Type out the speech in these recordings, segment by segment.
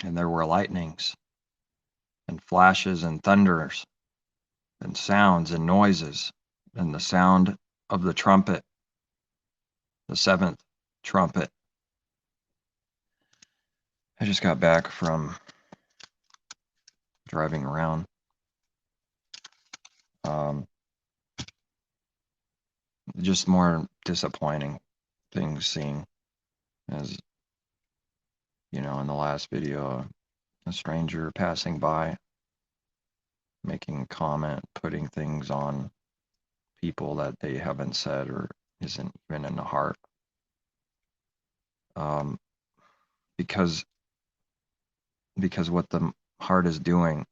And there were lightnings and flashes and thunders and sounds and noises and the sound of the trumpet, the seventh trumpet. I just got back from driving around. Just more disappointing things seen, as you know, in the last video, a stranger passing by, making a comment, putting things on people that they haven't said or isn't even in the heart. Um, because what the heart is doing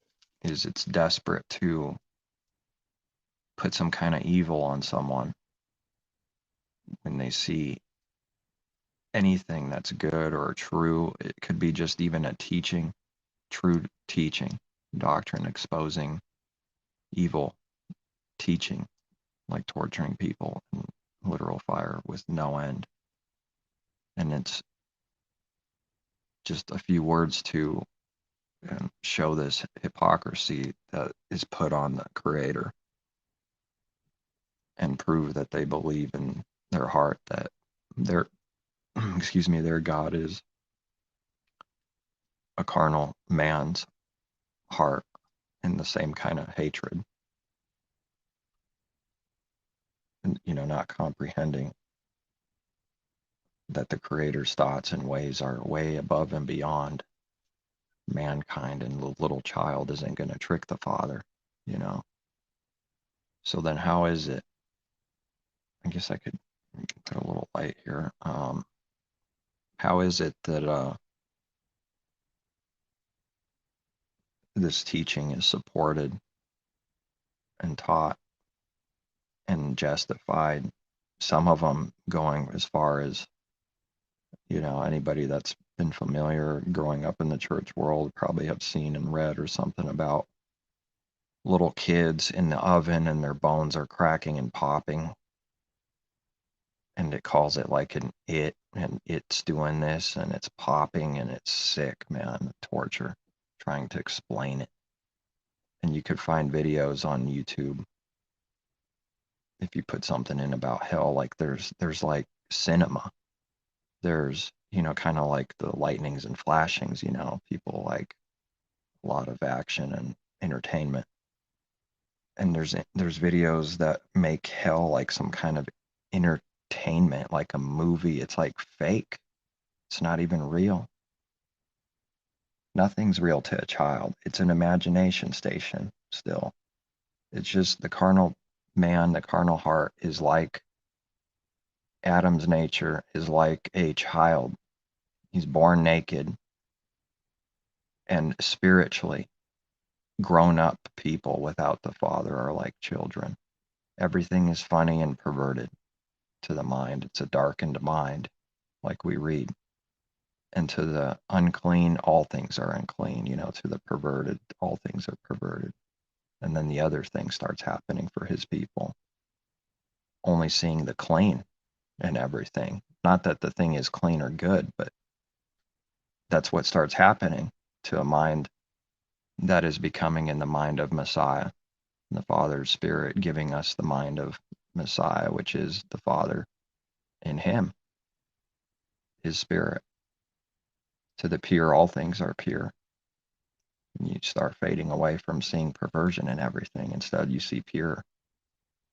is it's desperate to put some kind of evil on someone when they see anything that's good or true. It could be just even a teaching, true teaching, doctrine exposing evil teaching, like torturing people in literal fire with no end. And it's just a few words to show this hypocrisy that is put on the Creator and prove that they believe in their heart that their their God is a carnal man's heart, in the same kind of hatred, and not comprehending that the Creator's thoughts and ways are way above and beyond mankind, and the little child isn't going to trick the Father. So then how is it, I guess I could put a little light here, how is it that this teaching is supported and taught and justified, some of them going as far as, anybody that's been familiar growing up in the church world probably have seen and read or something about little kids in the oven and their bones are cracking and popping, and it calls it like and it's doing this and it's popping and it's sick, man, torture, trying to explain it. And you could find videos on YouTube if you put something in about hell, like there's like cinema. There's, kind of like the lightnings and flashings, people like a lot of action and entertainment. And there's videos that make hell like some kind of entertainment, like a movie. It's like fake. It's not even real. Nothing's real to a child. It's an imagination station still. It's just the carnal man, the carnal heart is like Adam's nature, is like a child. He's born naked, and spiritually grown up people without the Father are like children. Everything is funny and perverted to the mind. It's a darkened mind, like we read. And to the unclean, all things are unclean. To the perverted, all things are perverted. And then the other thing starts happening for his people. Only seeing the clean in everything. Not that the thing is clean or good, but that's what starts happening to a mind that is becoming in the mind of Messiah. The Father's Spirit giving us the mind of Messiah, which is the Father in him, his Spirit. To the pure, all things are pure. And you start fading away from seeing perversion in everything. Instead, you see pure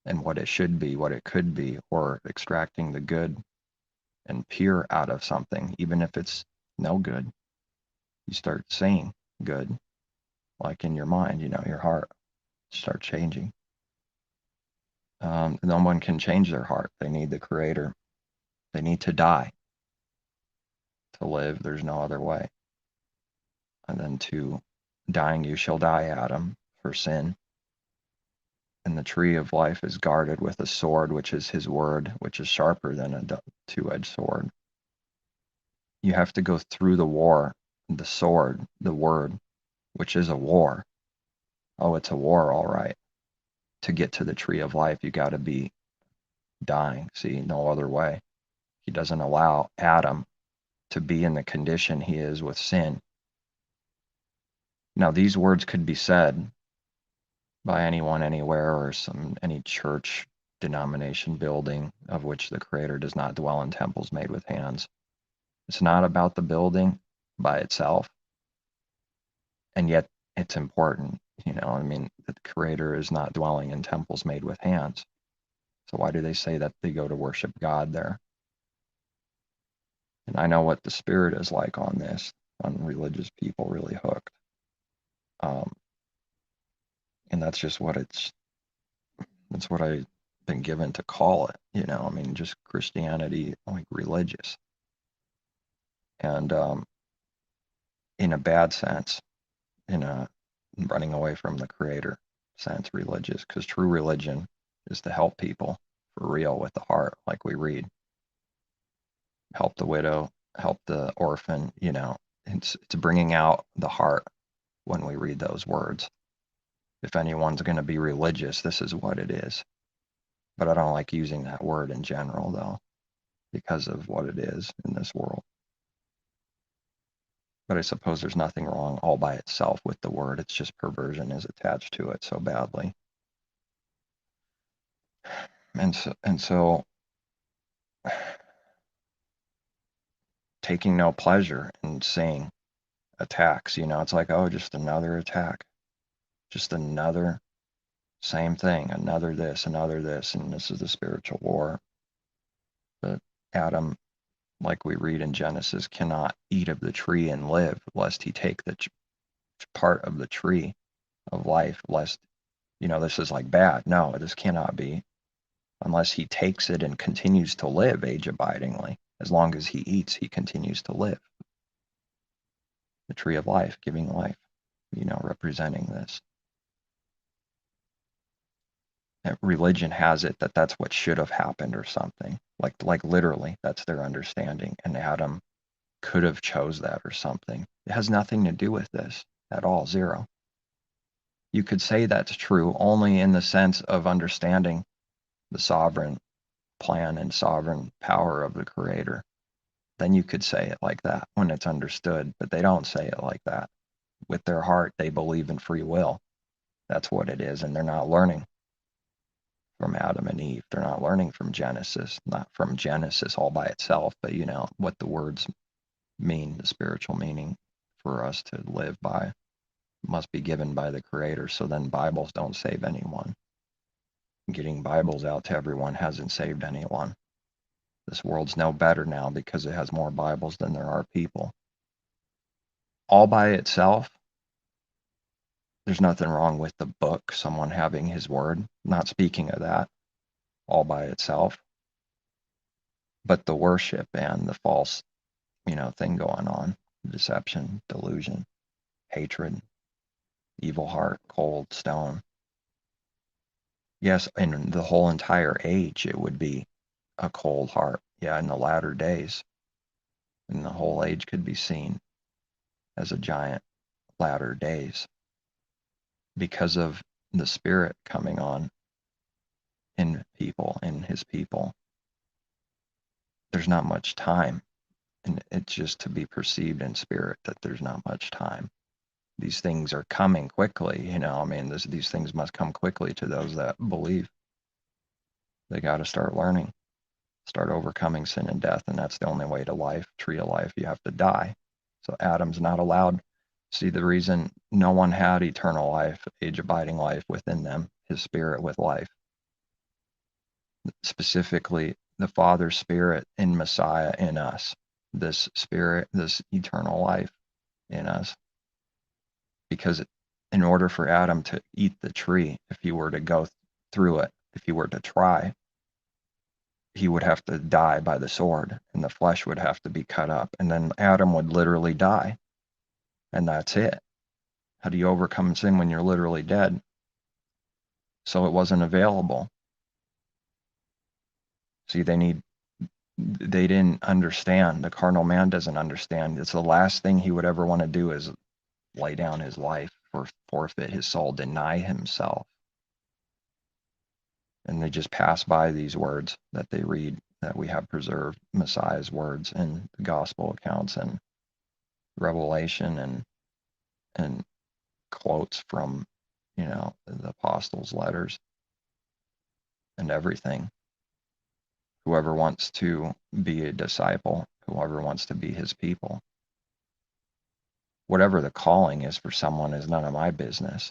and what it should be, what it could be, or extracting the good and pure out of something, even if it's no good. You start seeing good, like in your mind, your heart start changing. No one can change their heart. They need the Creator. They need to die to live. There's no other way. And then to dying, you shall die, Adam, for sin. And the tree of life is guarded with a sword, which is his word, which is sharper than a two-edged sword. You have to go through the war, the sword, the word, which is a war. Oh, it's a war, all right. To get to the tree of life, you got to be dying. See, no other way. He doesn't allow Adam to be in the condition he is with sin Now, these words could be said by anyone, anywhere, or any church, denomination, building of which the Creator does not dwell in temples made with hands. It's not about the building by itself, and yet it's important. I mean, the Creator is not dwelling in temples made with hands. So why do they say that they go to worship God there? And I know what the Spirit is like on this, on religious people really hooked. And that's just that's what I've been given to call it, I mean, just Christianity, like religious. And in a bad sense, in a running away from the Creator sense, religious, because true religion is to help people for real with the heart, like we read. Help the widow, help the orphan, it's bringing out the heart when we read those words. If anyone's going to be religious, this is what it is. But I don't like using that word in general, though, because of what it is in this world. But I suppose there's nothing wrong all by itself with the word. It's just perversion is attached to it so badly. And so taking no pleasure in seeing attacks, it's like, oh, just another attack, just another same thing, another this, and this is the spiritual war. But Adam, like we read in Genesis, cannot eat of the tree and live, lest he take the part of the tree of life, lest, this is like bad. No, this cannot be, unless he takes it and continues to live age abidingly. As long as he eats, he continues to live. The tree of life, giving life, representing this. Religion has it that that's what should have happened or something. Like literally, that's their understanding. And Adam could have chose that or something. It has nothing to do with this at all, zero. You could say that's true only in the sense of understanding the sovereign plan and sovereign power of the Creator. Then you could say it like that when it's understood, but they don't say it like that. With their heart, they believe in free will. That's what it is, and they're not learning from Adam and Eve. They're not learning from Genesis, not from Genesis all by itself, but what the words mean, the spiritual meaning for us to live by must be given by the Creator. So then Bibles don't save anyone. Getting Bibles out to everyone hasn't saved anyone. This world's no better now because it has more Bibles than there are people. All by itself, there's nothing wrong with the book, someone having his word. Not speaking of that, all by itself. But the worship and the false, thing going on, deception, delusion, hatred, evil heart, cold stone. Yes, in the whole entire age, it would be a cold heart. Yeah, in the latter days. And the whole age could be seen as a giant latter days because of the Spirit coming on in people, in his people. There's not much time, and it's just to be perceived in spirit that there's not much time. These things are coming quickly, I mean, these things must come quickly to those that believe. They got to start learning, start overcoming sin and death, and that's the only way to life, tree of life. You have to die. So Adam's not allowed. See, the reason no one had eternal life, age-abiding life within them, his spirit with life. Specifically, the Father's Spirit in Messiah in us. This spirit, this eternal life in us. Because in order for Adam to eat the tree, if he were to go through it, if he were to try, he would have to die by the sword, and the flesh would have to be cut up, and then Adam would literally die. And that's it. How do you overcome sin when you're literally dead? So it wasn't available. See, they didn't understand. The carnal man doesn't understand. It's the last thing he would ever want to do is lay down his life or forfeit his soul, deny himself. And they just pass by these words that they read, that we have preserved Messiah's words in the gospel accounts and Revelation and quotes from, the apostles' letters and everything. Whoever wants to be a disciple, whoever wants to be his people, whatever the calling is for someone is none of my business.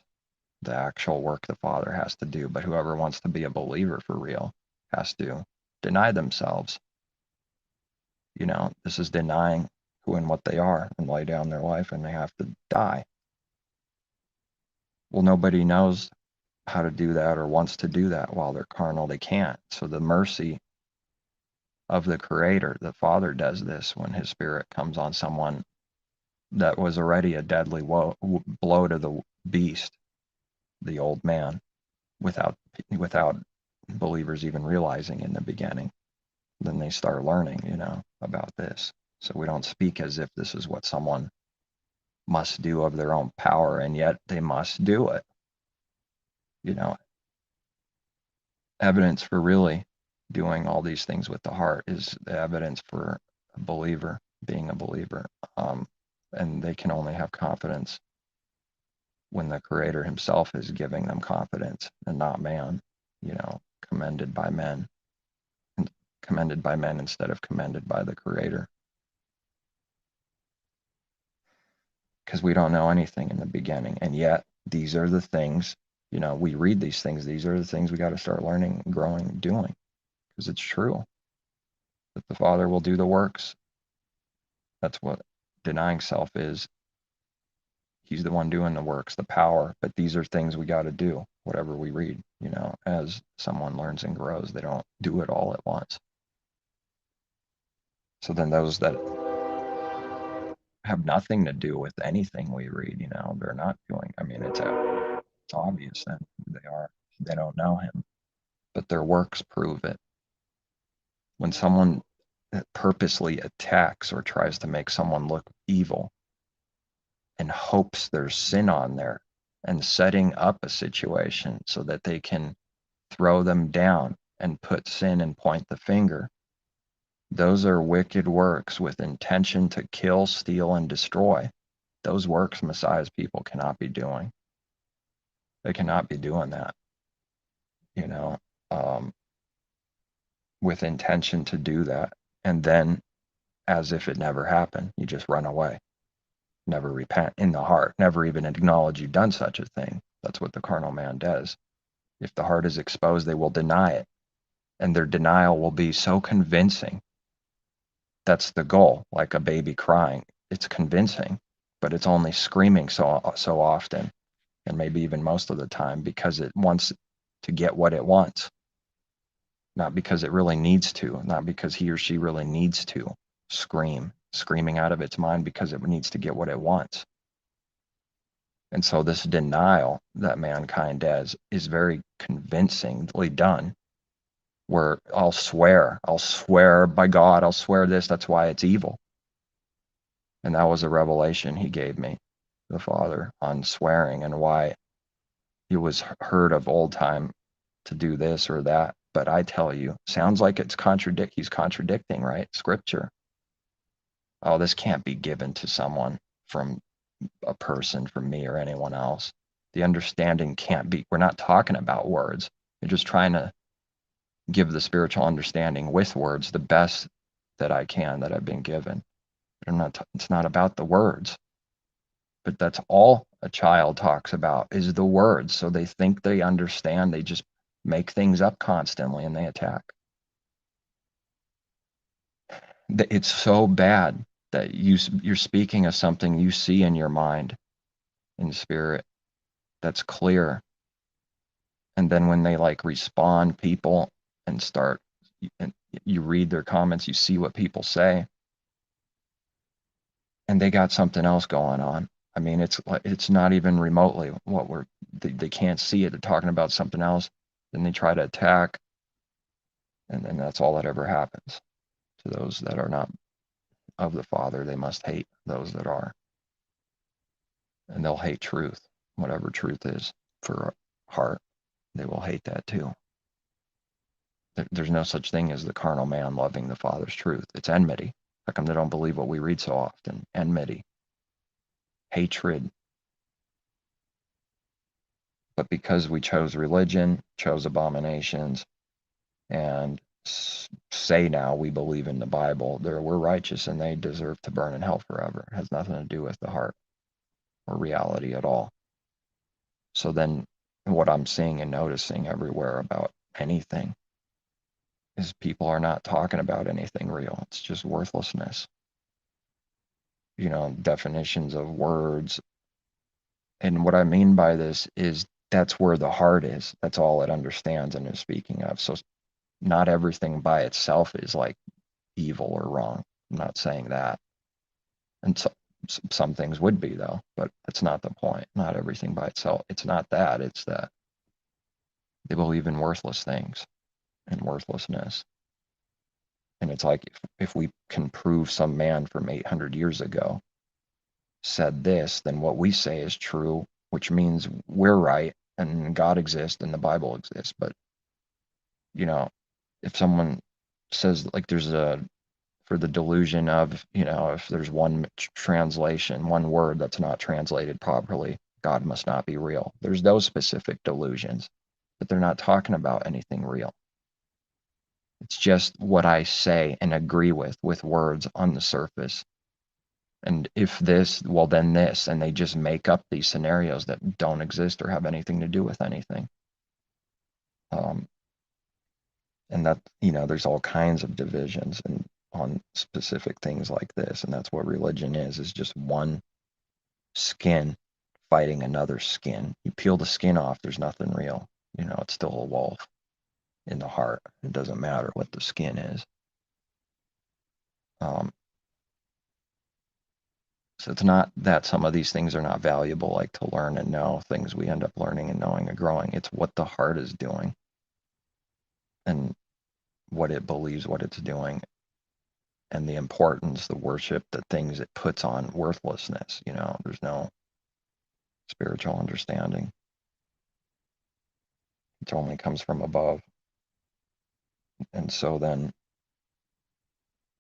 The actual work the Father has to do, but whoever wants to be a believer for real has to deny themselves. This is denying who and what they are and lay down their life, and they have to die. Well, nobody knows how to do that or wants to do that while they're carnal. They can't. So the mercy of the Creator, the Father, does this when his Spirit comes on someone that was already a deadly blow to the beast, the old man, without believers even realizing in the beginning. Then they start learning, about this. So we don't speak as if this is what someone must do of their own power, and yet they must do it. Evidence for really doing all these things with the heart is the evidence for a believer being a believer. And they can only have confidence when the Creator himself is giving them confidence and not man, commended by men instead of commended by the Creator. Because we don't know anything in the beginning. And yet these are the things, we read these things. These are the things we got to start learning, growing, doing. Because it's true that the Father will do the works. That's what denying self is. He's the one doing the works, the power. But these are things we got to do, whatever we read, as someone learns and grows. They don't do it all at once. So then those that have nothing to do with anything we read, they're not doing. I mean, it's obvious that they don't know him, but their works prove it. When someone purposely attacks or tries to make someone look evil and hopes there's sin on there and setting up a situation so that they can throw them down and put sin and point the finger, those are wicked works with intention to kill, steal, and destroy. Those works Messiah's people cannot be doing. They cannot be doing that, with intention to do that. And then, as if it never happened, you just run away. Never repent in the heart, never even acknowledge you've done such a thing. That's what the carnal man does. If the heart is exposed, they will deny it. And their denial will be so convincing. That's the goal, like a baby crying. It's convincing, but it's only screaming so often, and maybe even most of the time, because it wants to get what it wants. Not because it really needs to, not because he or she really needs to screaming out of its mind because it needs to get what it wants. And so this denial that mankind does is very convincingly done, where I'll swear by God, I'll swear this, that's why it's evil. And that was a revelation he gave me, the Father, on swearing and why it was heard of old time to do this or that. But I tell you, sounds like he's contradicting, right? Scripture. Oh, this can't be given to someone from a person, from me or anyone else. The understanding can't be, we're not talking about words. We're just trying to give the spiritual understanding with words the best that I can, that I've been given. It's not about the words, but that's all a child talks about is the words. So they think they understand. They just make things up constantly and they attack. It's so bad that you're speaking of something you see in your mind, in spirit, that's clear. And then when they respond, people, and you read their comments, you see what people say, and they got something else going on. I mean, it's not even remotely what they can't see it. They're talking about something else. Then they try to attack, and then that's all that ever happens to those that are not of the Father. They must hate those that are, and they'll hate truth, whatever truth is for heart. They will hate that too. There's no such thing as the carnal man loving the Father's truth. It's enmity. How come they don't believe what we read so often? Enmity, hatred, But because we chose religion, chose abominations, and say now we believe in the Bible, we're righteous and they deserve to burn in hell forever. It has nothing to do with the heart or reality at all. So then what I'm seeing and noticing everywhere about anything is people are not talking about anything real. It's just worthlessness. Definitions of words. And what I mean by this is that's where the heart is. That's all it understands and is speaking of. So not everything by itself is like evil or wrong. I'm not saying that. And some things would be, though, but that's not the point. Not everything by itself. It's not that. It's that they believe in worthless things and worthlessness. And it's like if we can prove some man from 800 years ago said this, then what we say is true, which means we're right and God exists and the Bible exists. But, if someone says, like, for the delusion of, if there's one translation, one word that's not translated properly, God must not be real. There's those specific delusions, but they're not talking about anything real. It's just what I say and agree with words on the surface. And if this, well, then this, and they just make up these scenarios that don't exist or have anything to do with anything. And that, there's all kinds of divisions and on specific things like this. And that's what religion is just one skin fighting another skin. You peel the skin off, there's nothing real. It's still a wolf in the heart. It doesn't matter what the skin is. So it's not that some of these things are not valuable, like to learn and know things we end up learning and knowing and growing. It's what the heart is doing and what it believes, what it's doing, and the importance, the worship, the things it puts on worthlessness. There's no spiritual understanding. It only comes from above. And so then,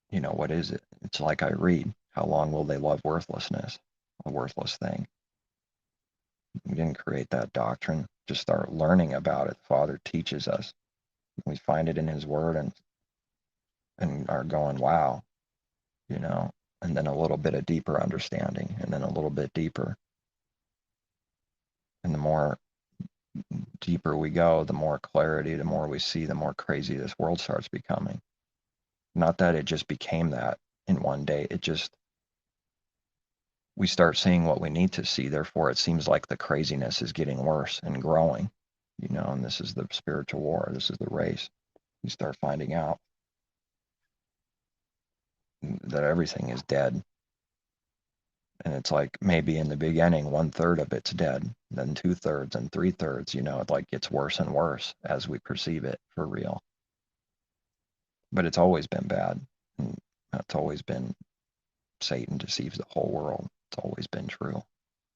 what is it? It's like I read, how long will they love worthlessness? A worthless thing. We didn't create that doctrine. Just start learning about it. Father teaches us. We find it in his word and are going, wow, and then a little bit of deeper understanding and then a little bit deeper. And the more deeper we go, the more clarity, the more we see, the more crazy this world starts becoming. Not that it just became that in one day. We start seeing what we need to see. Therefore, it seems like the craziness is getting worse and growing, and this is the spiritual war. This is the race. You start finding out that everything is dead. And it's like maybe in the beginning, 1/3 of it's dead, then 2/3 and 3/3, it like gets worse and worse as we perceive it for real. But it's always been bad. And it's always been Satan deceives the whole world. It's always been true.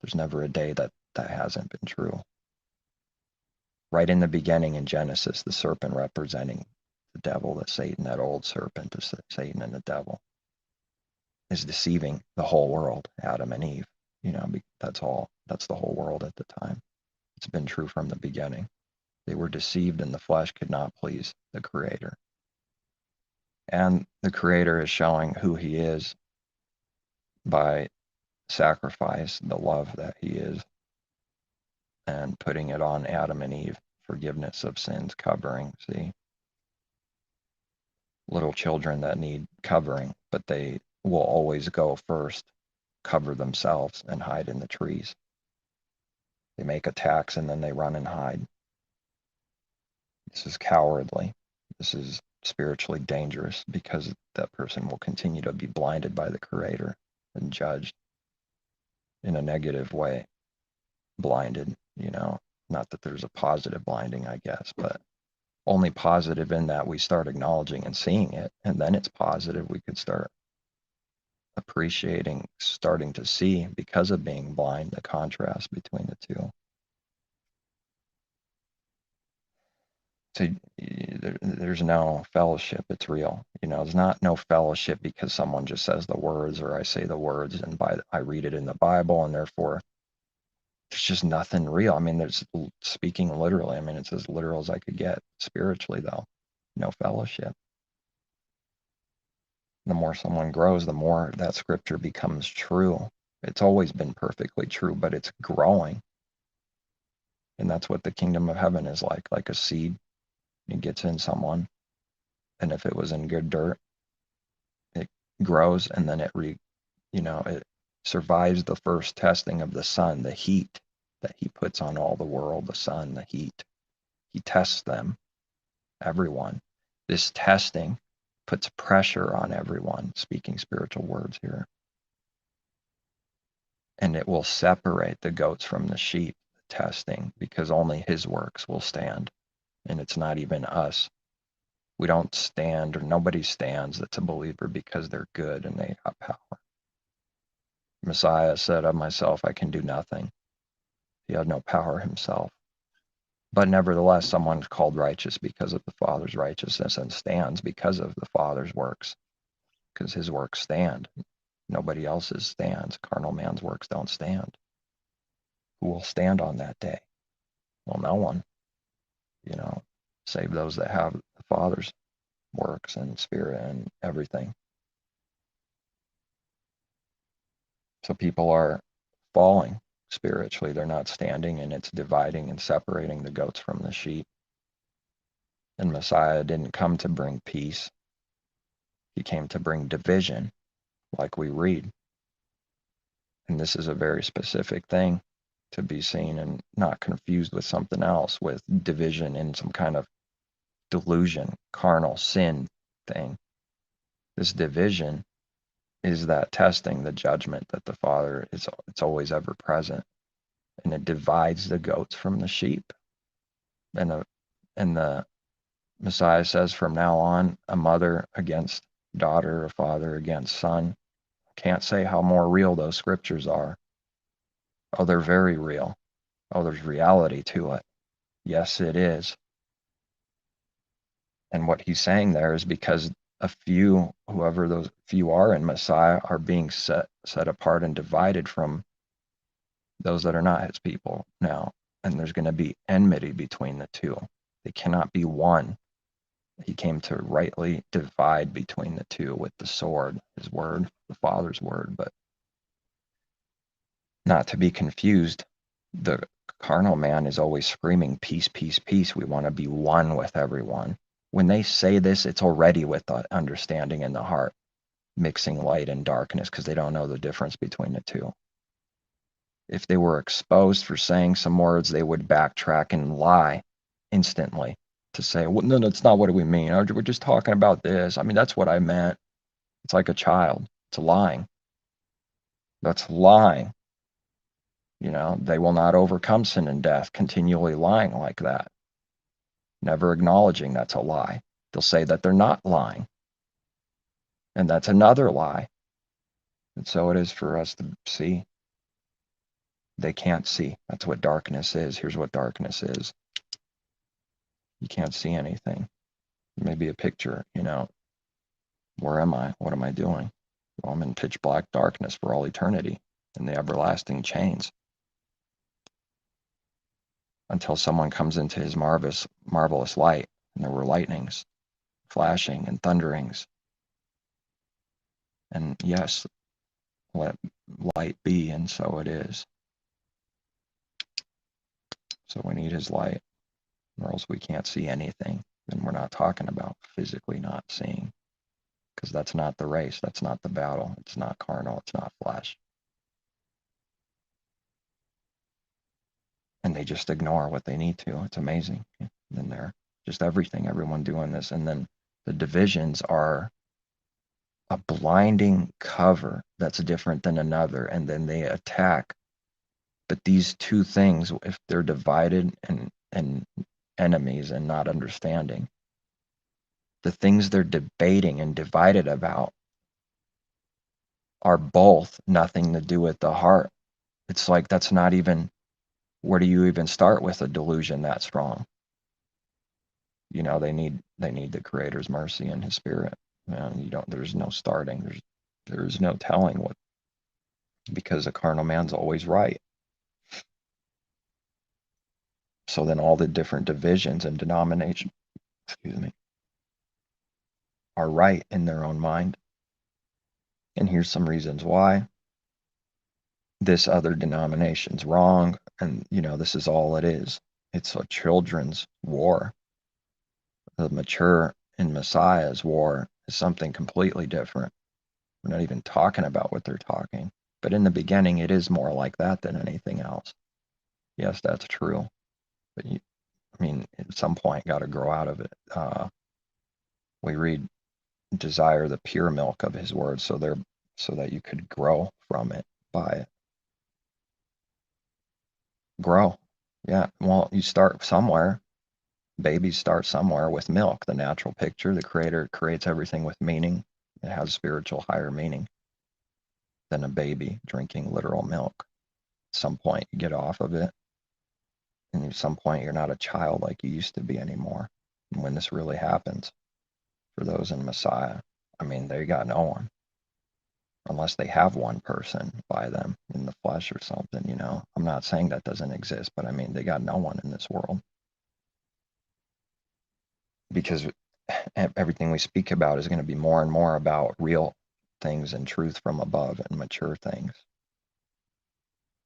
There's never a day that hasn't been true. Right in the beginning in Genesis, the serpent representing the devil, the Satan, that old serpent, the Satan and the devil, is deceiving the whole world, Adam and Eve. That's all. That's the whole world at the time. It's been true from the beginning. They were deceived and the flesh could not please the Creator. And the Creator is showing who he is by sacrifice, the love that he is, and putting it on Adam and Eve, forgiveness of sins, covering. See, little children that need covering, but they will always go first, cover themselves, and hide in the trees. They make attacks and then they run and hide. This is cowardly. This is spiritually dangerous because that person will continue to be blinded by the Creator and judged in a negative way. Blinded, not that there's a positive blinding, I guess, but only positive in that we start acknowledging and seeing it, and then it's positive. We could start appreciating, starting to see, because of being blind, the contrast between the two. So there's no fellowship. It's real. There's not no fellowship because someone just says the words or I say the words and I read it in the Bible and therefore there's just nothing real. I mean, there's, speaking literally, I mean, it's as literal as I could get. Spiritually, though, no fellowship. The more someone grows, the more that scripture becomes true. It's always been perfectly true, but it's growing. And that's what the kingdom of heaven is like a seed. It gets in someone, and if it was in good dirt, it grows, and then it survives the first testing of the sun, the heat that he puts on all the world, the sun, the heat. He tests them, everyone. This testing puts pressure on everyone, speaking spiritual words here. And it will separate the goats from the sheep, the testing, because only his works will stand. And it's not even us. We don't stand, or nobody stands that's a believer because they're good and they have power. Messiah said, of myself I can do nothing. He had no power himself. But nevertheless, someone's called righteous because of the Father's righteousness and stands because of the Father's works, because his works stand. Nobody else's stands. Carnal man's works don't stand. Who will stand on that day? Well, no one, save those that have the Father's works and spirit and everything. So people are falling spiritually. They're not standing, and it's dividing and separating the goats from the sheep. And Messiah didn't come to bring peace. He came to bring division, like we read. And this is a very specific thing to be seen and not confused with something else, with division in some kind of delusion, carnal sin thing. This division is that testing, the judgment that the Father it's always ever present, and it divides the goats from the sheep. And the Messiah says, from now on, a mother against daughter, a father against son. Can't say how more real those scriptures are. Oh, they're very real. Oh, there's reality to it. Yes, it is. And what he's saying there is because a few, whoever those few are in Messiah, are being set apart and divided from those that are not his people now. And there's going to be enmity between the two. They cannot be one. He came to rightly divide between the two with the sword, his word, the Father's word, but not to be confused. The carnal man is always screaming, peace, peace, peace. We want to be one with everyone. When they say this, it's already with the understanding in the heart, mixing light and darkness, because they don't know the difference between the two. If they were exposed for saying some words, they would backtrack and lie instantly to say, well, no, that's not what we mean. We're just talking about this. I mean, that's what I meant. It's like a child. It's lying. That's lying. They will not overcome sin and death, continually lying like that, never acknowledging that's a lie. They'll say that they're not lying, and that's another lie. And so it is for us to see. They can't see. That's what darkness is. Here's what darkness is. You can't see anything. Maybe a picture, where am I? What am I doing? Well, I'm in pitch black darkness for all eternity in the everlasting chains, until someone comes into his marvelous light, and there were lightnings, flashing and thunderings. And yes, let light be, and so it is. So we need his light, or else we can't see anything. And we're not talking about physically not seeing, because that's not the race, that's not the battle, it's not carnal, it's not flesh. And they just ignore what they need to. It's amazing. And they're just everyone doing this. And then the divisions are a blinding cover that's different than another, and then they attack. But these two things, if they're divided and enemies and not understanding, the things they're debating and divided about are both nothing to do with the heart. It's like that's not even, where do you even start with a delusion that strong? They need the Creator's mercy and his spirit. And there's no starting. There's no telling what, because a carnal man's always right. So then all the different divisions and denominations, are right in their own mind. And here's some reasons why. This other denomination's wrong, and this is all it is. It's a children's war. The mature in Messiah's war is something completely different. We're not even talking about what they're talking. But in the beginning, it is more like that than anything else. Yes, that's true. But at some point, got to grow out of it. We read, desire the pure milk of his word, so that you could grow from it, by it. Grow. Yeah. Well, you start somewhere. Babies start somewhere with milk, the natural picture. The Creator creates everything with meaning. It has spiritual higher meaning than a baby drinking literal milk. At some point, you get off of it. And at some point, you're not a child like you used to be anymore. And when this really happens, for those in Messiah, they got no one. Unless they have one person by them in the flesh or something, I'm not saying that doesn't exist, but they got no one in this world. Because everything we speak about is going to be more and more about real things and truth from above and mature things.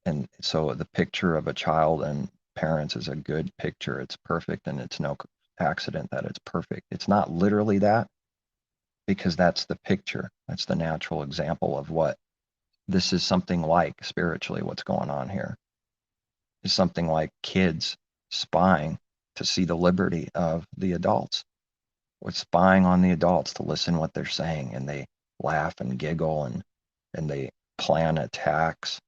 And so the picture of a child and parents is a good picture. It's perfect, and it's no accident that it's perfect. It's not literally that, because that's the picture. That's the natural example of what this is something like spiritually. What's going on here is something like kids spying to see the liberty of the adults. We're spying on the adults to listen what they're saying, and they laugh and giggle and they plan attacks.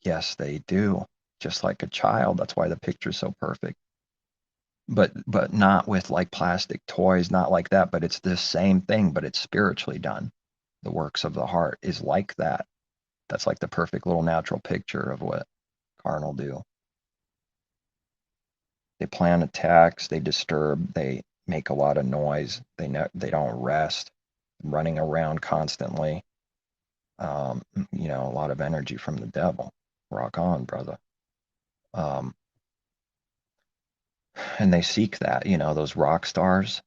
Yes, they do, just like a child. That's why the picture's so perfect. But not with like plastic toys, not like that, but it's the same thing, but it's spiritually done. The works of the heart is like that. That's like the perfect little natural picture of what carnal do. They plan attacks, they disturb, they make a lot of noise, they don't rest, running around constantly. A lot of energy from the devil. Rock on, brother. And they seek that, those rock stars.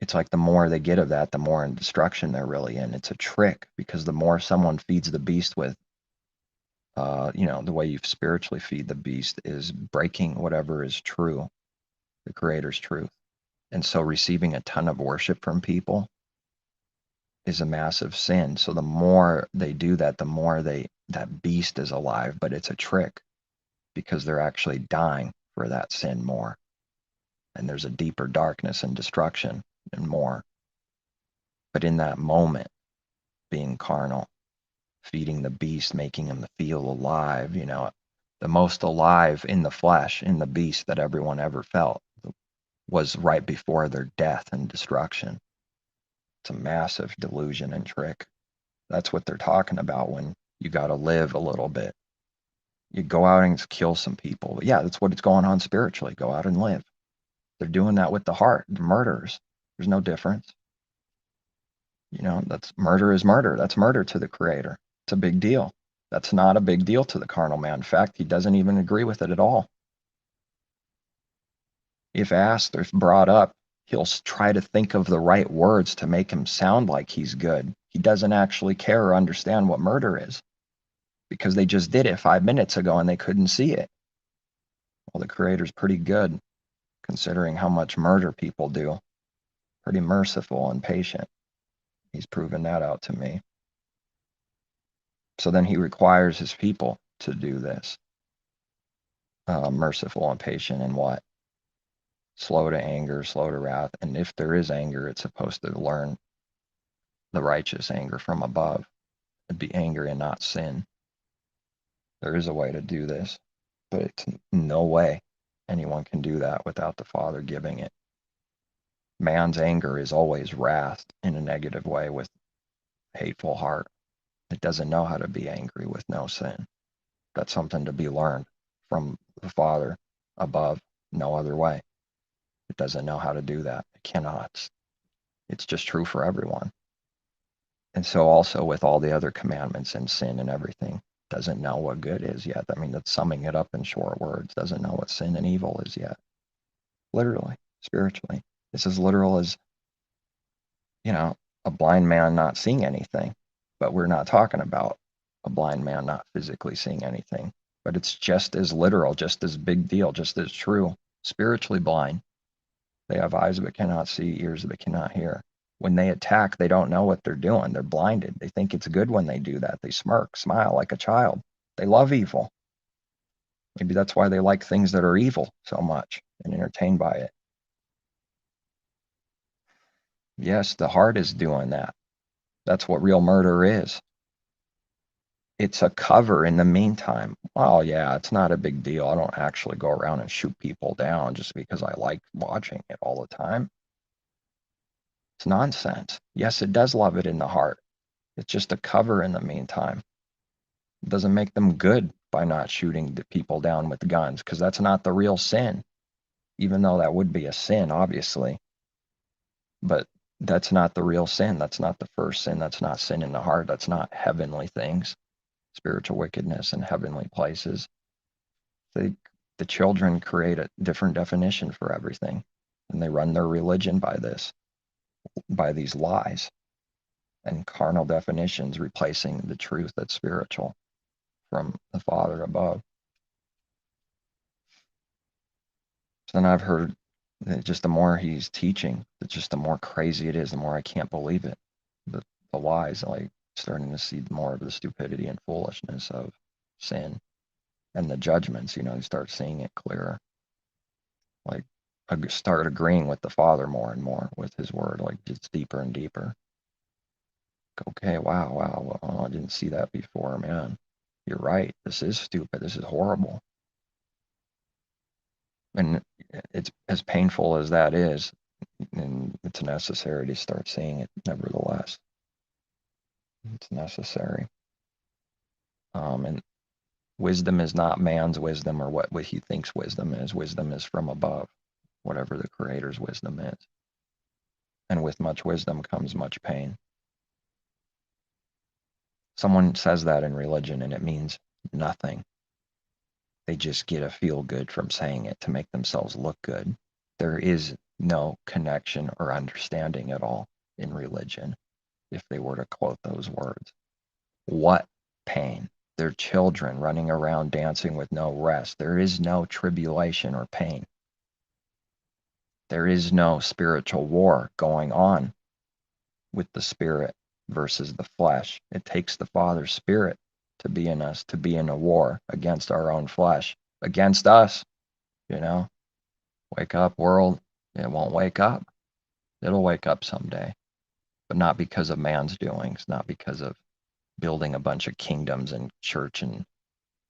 It's like the more they get of that, the more in destruction they're really in. It's a trick, because the more someone feeds the beast with, the way you spiritually feed the beast is breaking whatever is true, the Creator's truth. And so receiving a ton of worship from people is a massive sin. So the more they do that, the more that beast is alive, but it's a trick, because they're actually dying for that sin more. And there's a deeper darkness and destruction and more. But in that moment, being carnal, feeding the beast, making him feel alive, the most alive in the flesh, in the beast that everyone ever felt, was right before their death and destruction. It's a massive delusion and trick. That's what they're talking about when you got to live a little bit. You go out and kill some people. But yeah, that's what it's going on spiritually. Go out and live. They're doing that with the heart. The murderers. There's no difference. That's murder is murder. That's murder to the Creator. It's a big deal. That's not a big deal to the carnal man. In fact, he doesn't even agree with it at all. If asked or if brought up, he'll try to think of the right words to make him sound like he's good. He doesn't actually care or understand what murder is, because they just did it 5 minutes ago and they couldn't see it. Well, the Creator's pretty good, considering how much murder people do. Pretty merciful and patient. He's proven that out to me. So then he requires his people to do this. Merciful and patient, and what? Slow to anger, slow to wrath. And if there is anger, it's supposed to learn the righteous anger from above. It'd be anger and not sin. There is a way to do this, but it's no way anyone can do that without the Father giving it. Man's anger is always wrath in a negative way with hateful heart. It doesn't know how to be angry with no sin. That's something to be learned from the Father above. No other way. It doesn't know how to do that. It cannot. It's just true for everyone. And so also with all the other commandments and sin and everything, doesn't know what good is yet. I mean, that's summing it up in short words. Doesn't know what sin and evil is yet. Literally, spiritually. It's as literal as, you know, a blind man not seeing anything. But we're not talking about a blind man not physically seeing anything. But it's just as literal, just as big deal, just as true. Spiritually blind. They have eyes but cannot see, ears but cannot hear. When they attack, they don't know what they're doing. They're blinded. They think it's good when they do that. They smirk, smile like a child. They love evil. Maybe that's why they like things that are evil so much and entertained by it. Yes, the heart is doing that. That's what real murder is. It's a cover in the meantime. Oh, yeah, it's not a big deal. I don't actually go around and shoot people down just because I like watching it all the time. It's nonsense. Yes, it does love it in the heart. It's just a cover in the meantime. It doesn't make them good by not shooting the people down with guns, because that's not the real sin, even though that would be a sin, obviously. But that's not the real sin. That's not the first sin. That's not sin in the heart. That's not heavenly things, spiritual wickedness in heavenly places. The children create a different definition for everything, and they run their religion by this, by these lies and carnal definitions, replacing the truth that's spiritual from the Father above. So then I've heard that just the more he's teaching, that just the more crazy it is, the more I can't believe it. The lies, like starting to see more of the stupidity and foolishness of sin and the judgments, you start seeing it clearer. Like I start agreeing with the Father more and more with his word, like it's deeper and deeper. Okay, wow, well, I didn't see that before, man. You're right. This is stupid. This is horrible. And it's as painful as that is, and it's necessary to start seeing it nevertheless. It's necessary. And wisdom is not man's wisdom or what he thinks wisdom is. Wisdom is from above, whatever the Creator's wisdom is. And with much wisdom comes much pain. Someone says that in religion and it means nothing. They just get a feel good from saying it to make themselves look good. There is no connection or understanding at all in religion if they were to quote those words. What pain? Their children running around dancing with no rest. There is no tribulation or pain. There is no spiritual war going on with the spirit versus the flesh. It takes the Father's Spirit to be in us, to be in a war against our own flesh, against us, Wake up, world. It won't wake up. It'll wake up someday, but not because of man's doings, not because of building a bunch of kingdoms and church and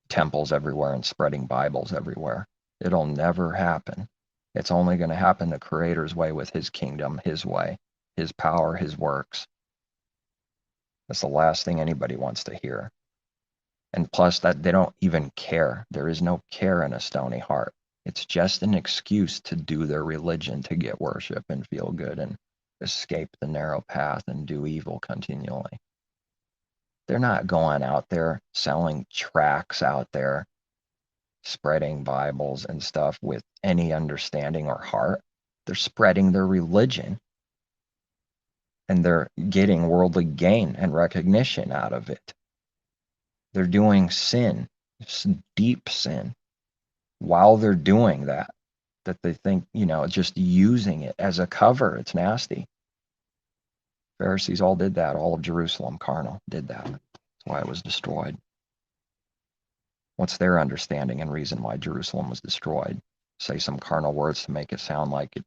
temples everywhere and spreading Bibles everywhere. It'll never happen. It's only going to happen the Creator's way with his kingdom, his way, his power, his works. That's the last thing anybody wants to hear. And plus that they don't even care. There is no care in a stony heart. It's just an excuse to do their religion, to get worship and feel good and escape the narrow path and do evil continually. They're not going out there selling tracts out there, spreading Bibles and stuff with any understanding or heart. They're spreading their religion, and they're getting worldly gain and recognition out of it. They're doing sin, deep sin, while they're doing that they think, just using it as a cover. It's nasty. Pharisees all did that. All of Jerusalem, carnal, did that. That's why it was destroyed. What's their understanding and reason why Jerusalem was destroyed? Say some carnal words to make it sound like it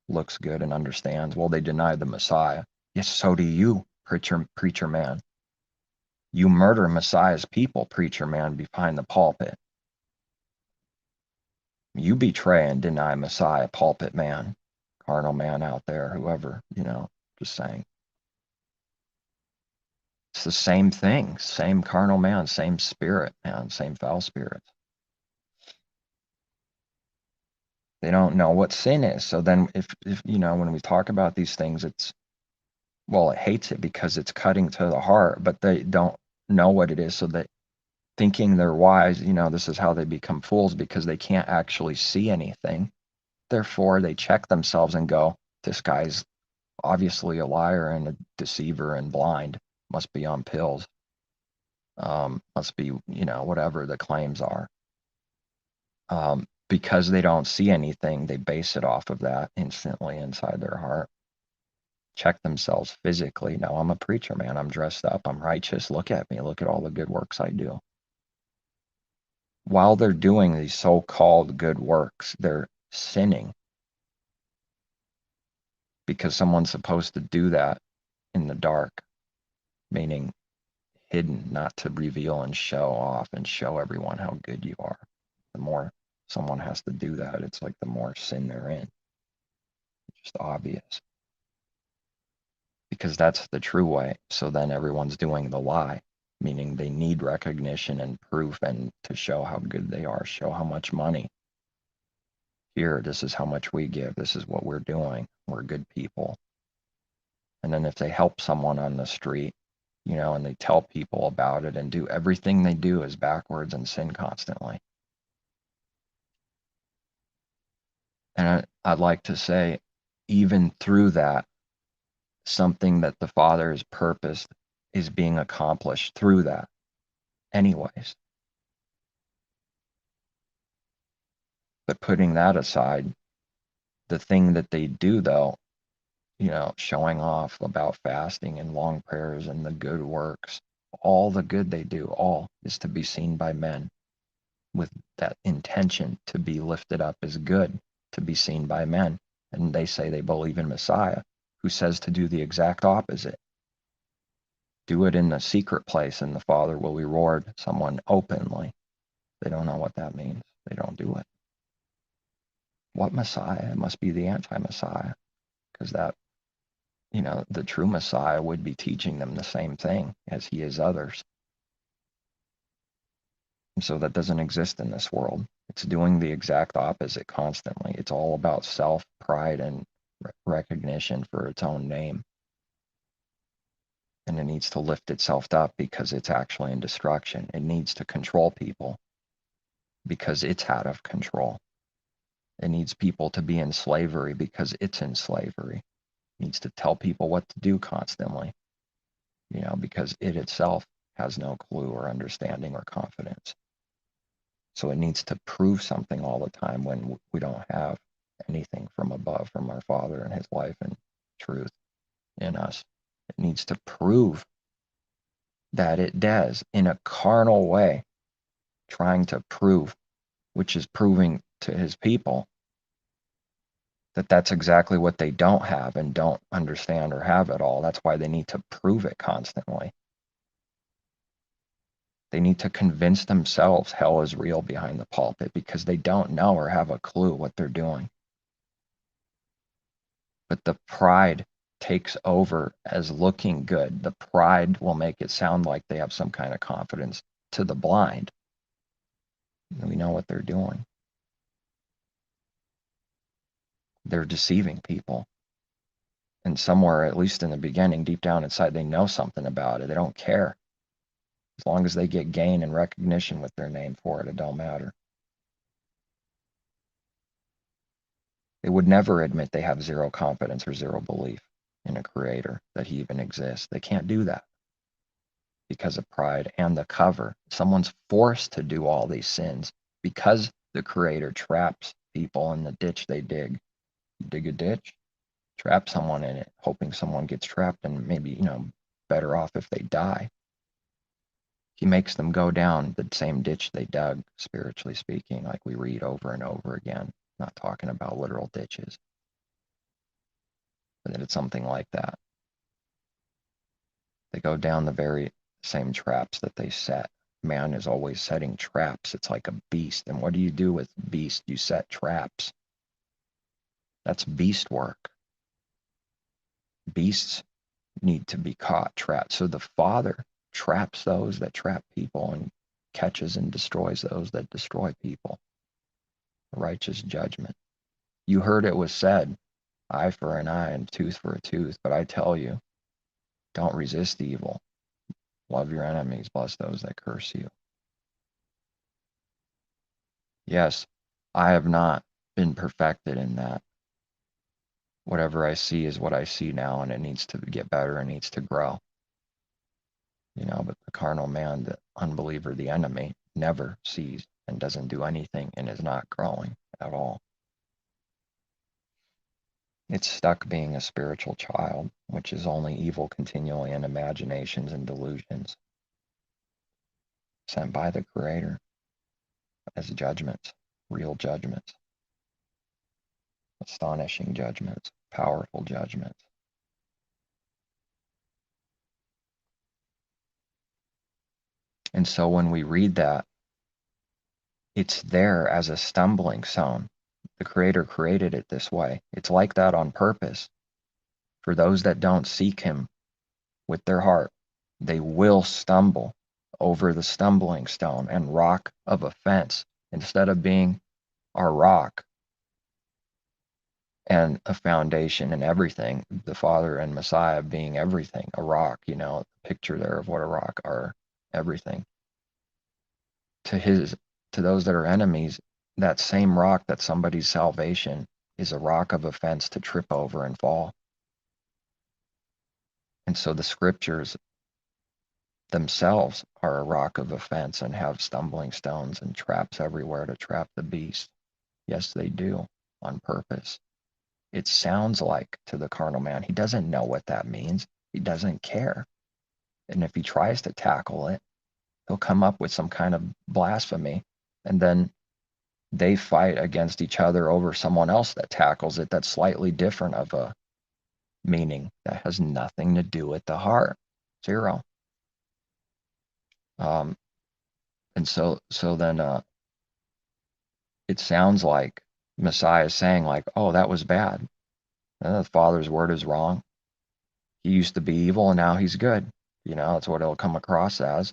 looks good and understands. Well, they denied the Messiah. Yes, so do you, preacher man. You murder Messiah's people, preacher man, behind the pulpit. You betray and deny Messiah, pulpit man, carnal man out there, whoever, just saying. It's the same thing, same carnal man, same spirit, man, same foul spirit. They don't know what sin is. So then if when we talk about these things, it hates it because it's cutting to the heart, but they don't know what it is. So that thinking they're wise. This is how they become fools, because they can't actually see anything. Therefore, they check themselves and go, this guy's obviously a liar and a deceiver and blind, must be on pills, must be, whatever the claims are. Because they don't see anything, they base it off of that instantly inside their heart. Check themselves physically. No, I'm a preacher, man. I'm dressed up. I'm righteous. Look at me. Look at all the good works I do. While they're doing these so-called good works, they're sinning, because someone's supposed to do that in the dark, meaning hidden, not to reveal and show off and show everyone how good you are. The more someone has to do that, it's like the more sin they're in. It's just obvious. Because that's the true way. So then everyone's doing the lie, meaning they need recognition and proof and to show how good they are, show how much money. Here, this is how much we give. This is what we're doing. We're good people. And then if they help someone on the street, and they tell people about it and do everything they do is backwards and sin constantly. And I'd like to say, even through that, something that the Father has purposed is being accomplished through that anyways. But putting that aside, the thing that they do, though, showing off about fasting and long prayers and the good works, all the good they do, all is to be seen by men with that intention to be lifted up as good, to be seen by men. And they say they believe in Messiah, who says to do the exact opposite. Do it in the secret place, and the Father will reward someone openly. They don't know what that means. They don't do it. What Messiah? It must be the anti-Messiah, because that, the true Messiah would be teaching them the same thing as he is others. And so that doesn't exist in this world. It's doing the exact opposite constantly. It's all about self, pride, and recognition for its own name. And it needs to lift itself up because it's actually in destruction. It needs to control people because it's out of control. It needs people to be in slavery because it's in slavery. It needs to tell people what to do constantly, because it itself has no clue or understanding or confidence. So it needs to prove something all the time when we don't have anything from above, from our Father and his life and truth in us. It needs to prove that it does in a carnal way, trying to prove, which is proving to his people that that's exactly what they don't have and don't understand or have at all. That's why they need to prove it constantly. They need to convince themselves hell is real behind the pulpit because they don't know or have a clue what they're doing. But the pride takes over as looking good. The pride will make it sound like they have some kind of confidence to the blind. And we know what they're doing. They're deceiving people. And somewhere, at least in the beginning, deep down inside, they know something about it. They don't care. As long as they get gain and recognition with their name for it, it don't matter. They would never admit they have zero confidence or zero belief in a creator, that he even exists. They can't do that because of pride and the cover. Someone's forced to do all these sins because the creator traps people in the ditch they dig. You dig a ditch, trap someone in it, hoping someone gets trapped and maybe, better off if they die. He makes them go down the same ditch they dug, spiritually speaking, like we read over and over again. Not talking about literal ditches, but it's something like that. They go down the very same traps that they set. Man is always setting traps. It's like a beast. And what do you do with beast? You set traps. That's beast work. Beasts need to be caught, trapped. So the Father traps those that trap people and catches and destroys those that destroy people. Righteous judgment. You heard it was said, eye for an eye and tooth for a tooth. But I tell you, don't resist evil. Love your enemies, bless those that curse you. Yes, I have not been perfected in that. Whatever I see is what I see now, and it needs to get better and needs to grow. But the carnal man, the unbeliever, the enemy, never sees and doesn't do anything and is not growing at all. It's stuck being a spiritual child, which is only evil continually in imaginations and delusions, sent by the Creator as judgments, real judgments, astonishing judgments, powerful judgments. And so when we read that, it's there as a stumbling stone. The Creator created it this way. It's like that on purpose. For those that don't seek Him with their heart, they will stumble over the stumbling stone and rock of offense instead of being our rock and a foundation and everything. The Father and Messiah being everything, a rock, picture there of what a rock are, everything. To those that are enemies, that same rock, that somebody's salvation is a rock of offense to trip over and fall. And so the scriptures themselves are a rock of offense and have stumbling stones and traps everywhere to trap the beast. Yes, they do, on purpose. It sounds like to the carnal man, he doesn't know what that means. He doesn't care. And if he tries to tackle it, he'll come up with some kind of blasphemy, and then they fight against each other over someone else that tackles it that's slightly different of a meaning that has nothing to do with the heart. Zero. And so then it sounds like Messiah is saying, like, oh, that was bad. The Father's word is wrong. He used to be evil and now he's good. That's what it'll come across as.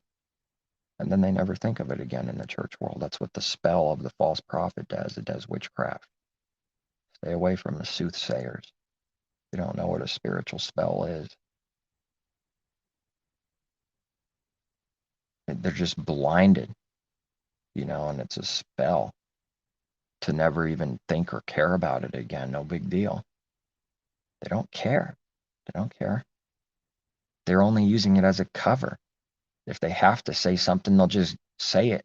And then they never think of it again in the church world. That's what the spell of the false prophet does. It does witchcraft. Stay away from the soothsayers. You don't know what a spiritual spell is. They're just blinded, and it's a spell to never even think or care about it again. No big deal. They don't care. They don't care. They're only using it as a cover. If they have to say something, they'll just say it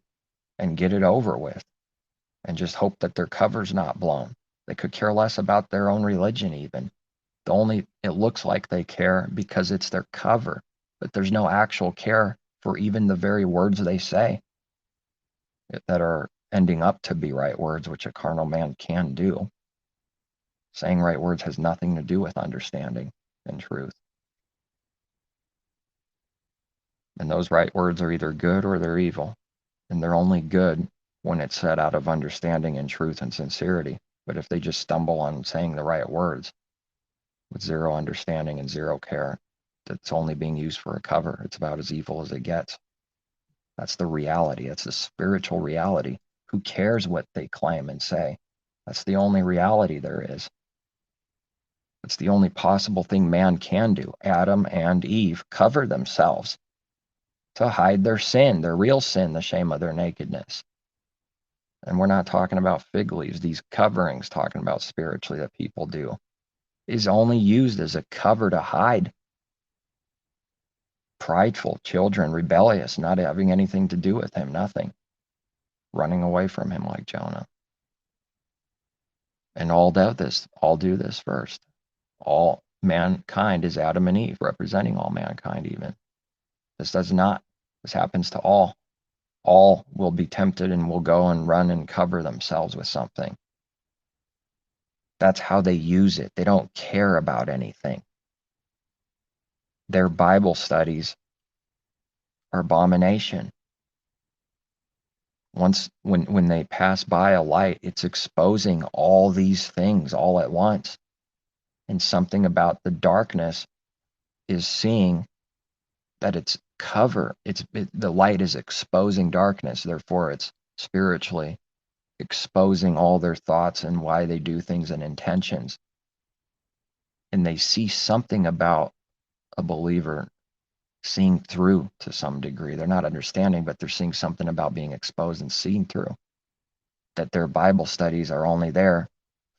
and get it over with and just hope that their cover's not blown. They could care less about their own religion even. It looks like they care because it's their cover, but there's no actual care for even the very words they say that are ending up to be right words, which a carnal man can do. Saying right words has nothing to do with understanding and truth. And those right words are either good or they're evil. And they're only good when it's said out of understanding and truth and sincerity. But if they just stumble on saying the right words with zero understanding and zero care, that's only being used for a cover. It's about as evil as it gets. That's the reality. That's the spiritual reality. Who cares what they claim and say? That's the only reality there is. It's the only possible thing man can do. Adam and Eve cover themselves to hide their sin, their real sin, the shame of their nakedness. And we're not talking about fig leaves. These coverings, talking about spiritually that people do, is only used as a cover to hide prideful children, rebellious, not having anything to do with him, nothing, running away from him like Jonah. And all do this first. All mankind is Adam and Eve, representing all mankind even. This happens to all. All will be tempted and will go and run and cover themselves with something. That's how they use it. They don't care about anything. Their Bible studies are abomination. When they pass by a light, it's exposing all these things all at once. And something about the darkness is seeing that it's the light is exposing darkness. Therefore, it's spiritually exposing all their thoughts and why they do things and intentions. And they see something about a believer seeing through to some degree. They're not understanding, but they're seeing something about being exposed and seeing through. that their Bible studies are only there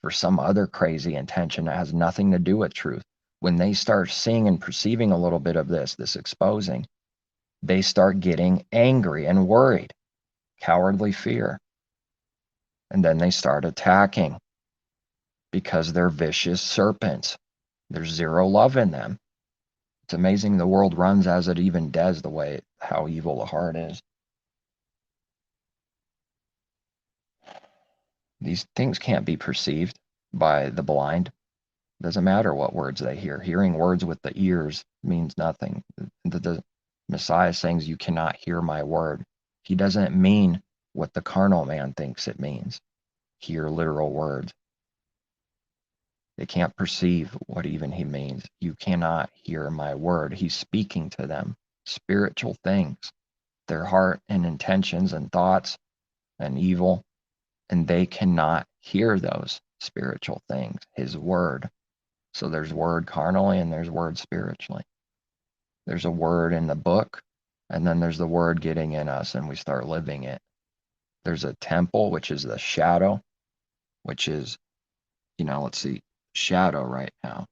for some other crazy intention that has nothing to do with truth. When they start seeing and perceiving a little bit of this exposing, they start getting angry and worried, cowardly fear. And then they start attacking because they're vicious serpents. There's zero love in them. It's amazing the world runs as it even does, the way how evil the heart is. These things can't be perceived by the blind. It doesn't matter what words they hear. Hearing words with the ears means nothing. The Messiah is saying you cannot hear my word. He doesn't mean what the carnal man thinks it means. Hear literal words. They can't perceive what even he means. You cannot hear my word. He's speaking to them spiritual things, their heart and intentions and thoughts and evil, and they cannot hear those spiritual things, his word. So there's word carnally and there's word spiritually. There's a word in the book, and then there's the word getting in us and we start living it. There's a temple, which is the shadow, which is, let's see, shadow right now.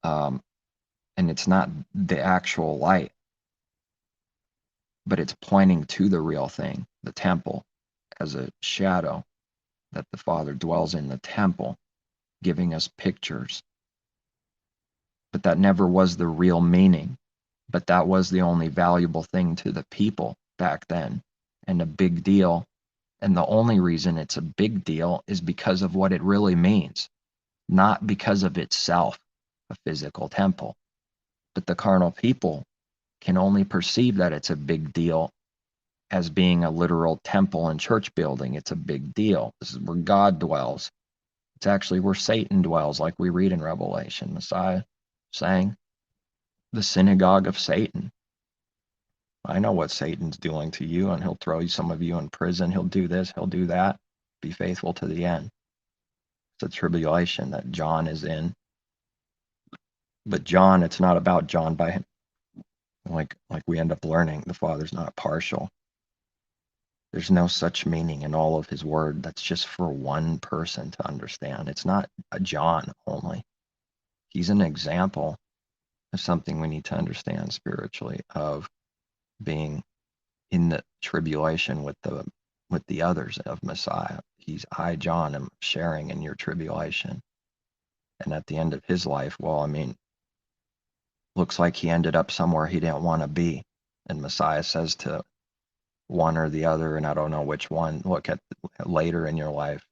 And it's not the actual light, but it's pointing to the real thing, the temple, as a shadow that the Father dwells in the temple, giving us pictures. But that never was the real meaning. But that was the only valuable thing to the people back then, and a big deal. And the only reason it's a big deal is because of what it really means, not because of itself, a physical temple. But the carnal people can only perceive that it's a big deal as being a literal temple and church building. It's a big deal. This is where God dwells. It's actually where Satan dwells, like we read in Revelation. Messiah saying, the synagogue of Satan. I know what Satan's doing to you, and he'll throw some of you in prison. He'll do this, he'll do that. Be faithful to the end. It's a tribulation that John is in. But John, it's not about John by him. Like we end up learning, the Father's not partial. There's no such meaning in all of his word that's just for one person to understand. It's not a John only. He's an example of something we need to understand spiritually, of being in the tribulation with the others of Messiah. I, John, am sharing in your tribulation. And at the end of his life, looks like he ended up somewhere he didn't want to be. And Messiah says to one or the other, and I don't know which one, look at later in your life,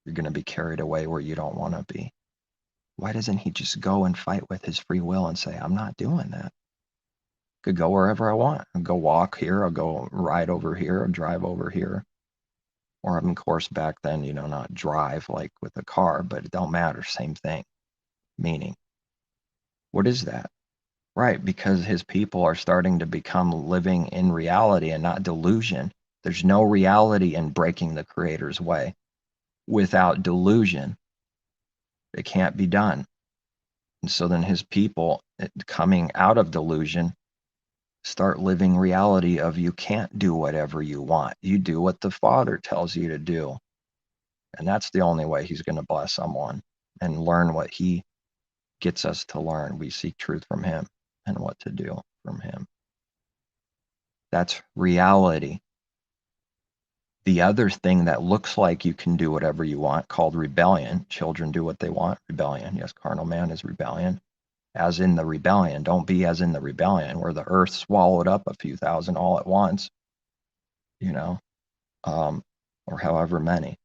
you're going to be carried away where you don't want to be. Why doesn't he just go and fight with his free will and say, I'm not doing that? I could go wherever I want. I'll go walk here. I'll go ride over here or drive over here. Or of course back then, not drive like with a car, but it don't matter. Same thing. Meaning. What is that? Right, because his people are starting to become living in reality and not delusion. There's no reality in breaking the Creator's way. Without delusion, it can't be done. And so then his people, coming out of delusion, start living reality of you can't do whatever you want. You do what the Father tells you to do. And that's the only way he's going to bless someone and learn what he gets us to learn. We seek truth from him and what to do from him. That's reality. The other thing that looks like you can do whatever you want, called rebellion. Children do what they want. Rebellion. Yes, carnal man is rebellion. As in the rebellion. Don't be as in the rebellion where the earth swallowed up a few thousand all at once, or however many.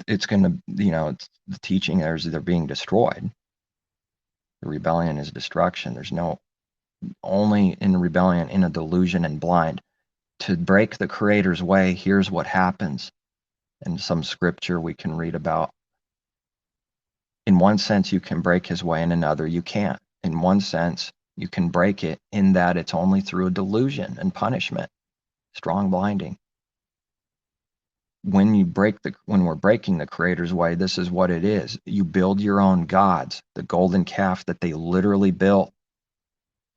It's going to, it's the teaching they're being destroyed. The rebellion is destruction. There's no, only in rebellion, in a delusion and blind. To break the Creator's way, here's what happens. In some scripture we can read about. In one sense, you can break his way. In another, you can't. In one sense, you can break it in that it's only through a delusion and punishment, strong blinding. When we're breaking the Creator's way, this is what it is. You build your own gods, the golden calf that they literally built,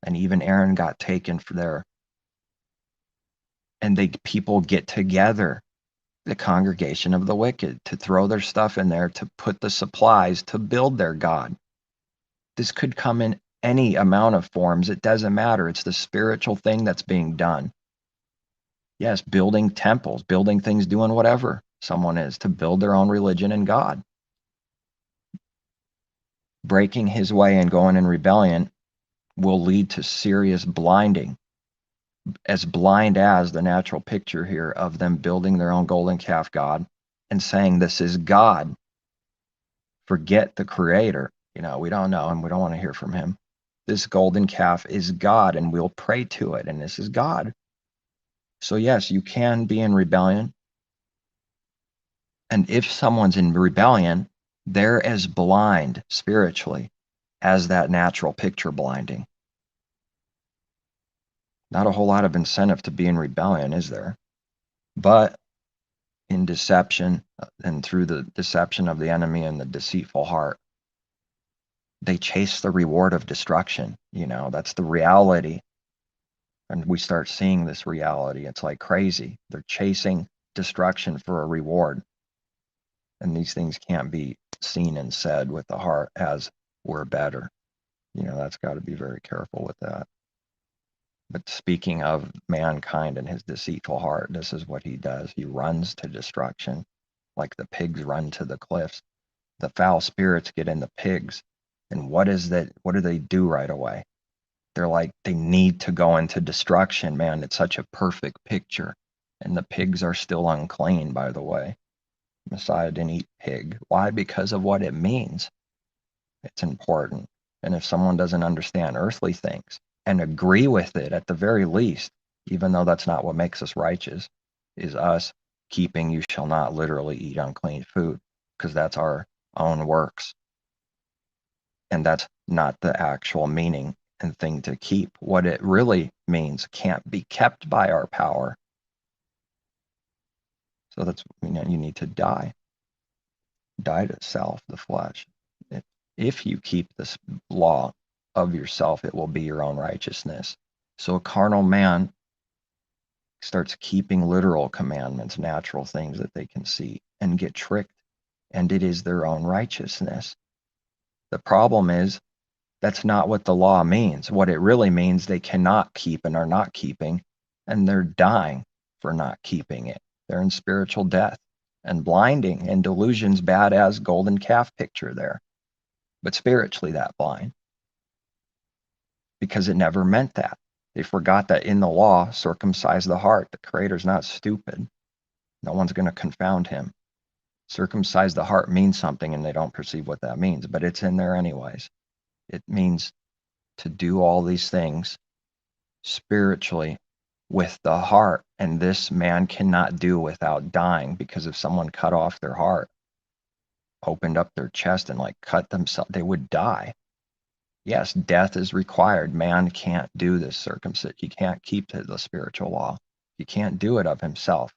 and even Aaron got taken for there. and people get together, the congregation of the wicked, to throw their stuff in there, to put the supplies to build their God. This could come in any amount of forms. It doesn't matter. It's the spiritual thing that's being done. Yes, building temples, building things, doing whatever someone is to build their own religion and God. Breaking his way and going in rebellion will lead to serious blinding, as blind as the natural picture here of them building their own golden calf God and saying this is God. Forget the creator. We don't know him. We don't want to hear from him. This golden calf is God, and we'll pray to it, and this is God. So yes, you can be in rebellion. And if someone's in rebellion, they're as blind spiritually as that natural picture blinding. Not a whole lot of incentive to be in rebellion, is there? But in deception, and through the deception of the enemy and the deceitful heart, they chase the reward of destruction. That's the reality. And we start seeing this reality. It's like crazy. They're chasing destruction for a reward. And these things can't be seen and said with the heart as we're better. That's got to be very careful with that. But speaking of mankind and his deceitful heart, this is what he does. He runs to destruction like the pigs run to the cliffs. The foul spirits get in the pigs. And what do they do right away? They're like, they need to go into destruction, man. It's such a perfect picture. And the pigs are still unclean, by the way. Messiah didn't eat pig. Why? Because of what it means. It's important. And if someone doesn't understand earthly things and agree with it at the very least, even though that's not what makes us righteous, is us keeping you shall not literally eat unclean food, because that's our own works. And that's not the actual meaning and thing to keep. What it really means can't be kept by our power. So that's, you need to die to self, the flesh. If you keep this law of yourself, it will be your own righteousness. So a carnal man starts keeping literal commandments, natural things that they can see, and get tricked, and it is their own righteousness. The problem is that's not what the law means. What it really means, they cannot keep and are not keeping, and they're dying for not keeping it. They're in spiritual death and blinding and delusions, bad as golden calf picture there, but spiritually that blind, because it never meant that. They forgot that in the law, circumcise the heart. The Creator's not stupid. No one's going to confound him. Circumcise the heart means something, and they don't perceive what that means, but it's in there anyways. It means to do all these things spiritually with the heart, and this man cannot do without dying, because if someone cut off their heart, opened up their chest and cut themselves, they would die. Yes, death is required. Man can't do this circumcision. He can't keep the spiritual law. He can't do it of himself.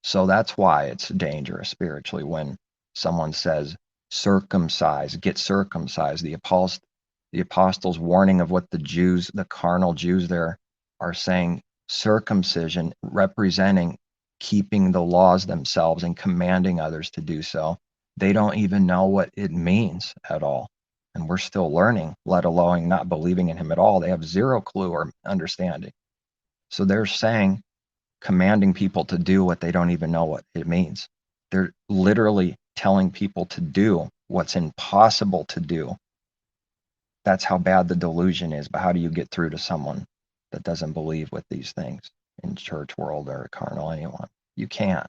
So that's why it's dangerous spiritually when someone says, circumcise, get circumcised. The apostles warning of what the Jews, the carnal Jews there, are saying, circumcision representing keeping the laws themselves and commanding others to do so. They don't even know what it means at all. And we're still learning, let alone not believing in him at all. They have zero clue or understanding. So they're saying, commanding people to do what they don't even know what it means. They're literally telling people to do what's impossible to do. That's how bad the delusion is. But how do you get through to someone that doesn't believe with these things in church world or carnal anyone? You can't.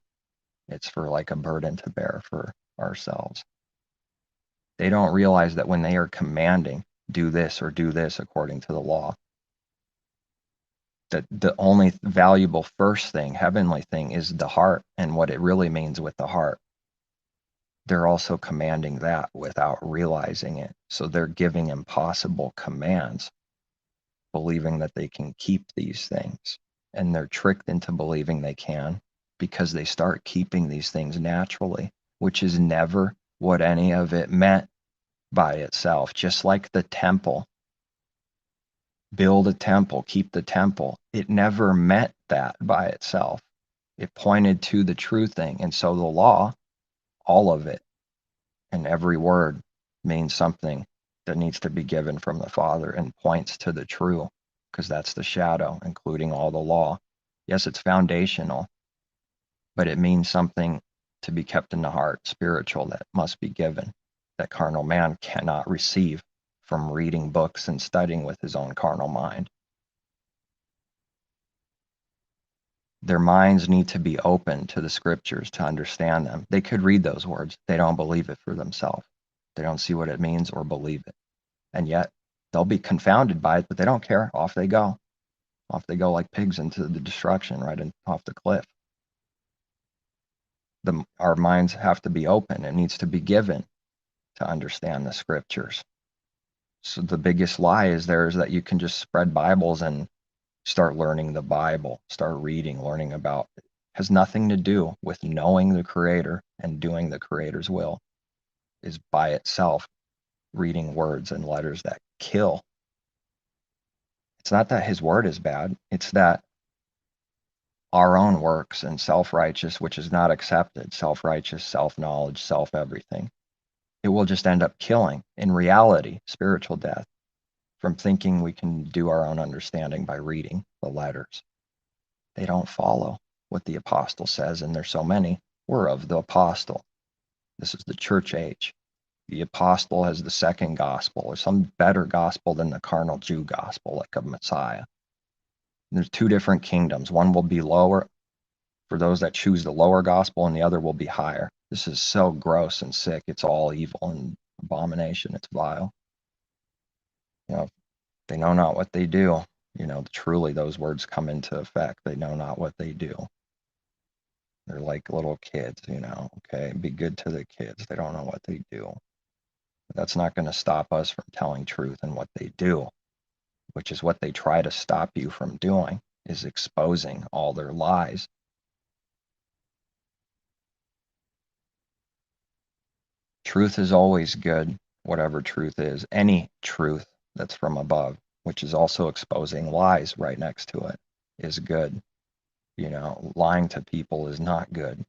It's for a burden to bear for ourselves. They don't realize that when they are commanding, do this or do this according to the law, that the only valuable first thing, heavenly thing, is the heart and what it really means with the heart. They're also commanding that without realizing it. So they're giving impossible commands, believing that they can keep these things. And they're tricked into believing they can because they start keeping these things naturally, which is never what any of it meant by itself. Just like the temple, build a temple, keep the temple. It never meant that by itself. It pointed to the true thing. And so the law, all of it, and every word means something that needs to be given from the Father and points to the true, because that's the shadow, including all the law. Yes, it's foundational, but it means something to be kept in the heart, spiritual, that must be given, that carnal man cannot receive from reading books and studying with his own carnal mind. Their minds need to be open to the scriptures to understand them. They could read those words. They don't believe it for themselves. They don't see what it means or believe it. And yet they'll be confounded by it, but they don't care. Off they go. Off they go like pigs into the destruction, right off the cliff. Our minds have to be open. It needs to be given to understand the scriptures. So the biggest lie is that you can just spread Bibles and start learning the Bible, start reading, learning about it. Has nothing to do with knowing the Creator and doing the Creator's will. Is by itself reading words and letters that kill. It's not that his word is bad. It's that our own works and self-righteous, which is not accepted, self-righteous, self-knowledge, self-everything, it will just end up killing, in reality, spiritual death, from thinking we can do our own understanding by reading the letters. They don't follow what the apostle says, and there's so many. We're of the apostle. This is the church age. The apostle has the second gospel, or some better gospel than the carnal Jew gospel, like of Messiah. And there's two different kingdoms. One will be lower for those that choose the lower gospel, and the other will be higher. This is so gross and sick. It's all evil and abomination. It's vile. They know not what they do. Truly those words come into effect. They know not what they do. They're like little kids, okay? Be good to the kids. They don't know what they do. But that's not going to stop us from telling truth in what they do, which is what they try to stop you from doing, is exposing all their lies. Truth is always good, whatever truth is. Any truth that's from above, which is also exposing lies right next to it, is good. Lying to people is not good.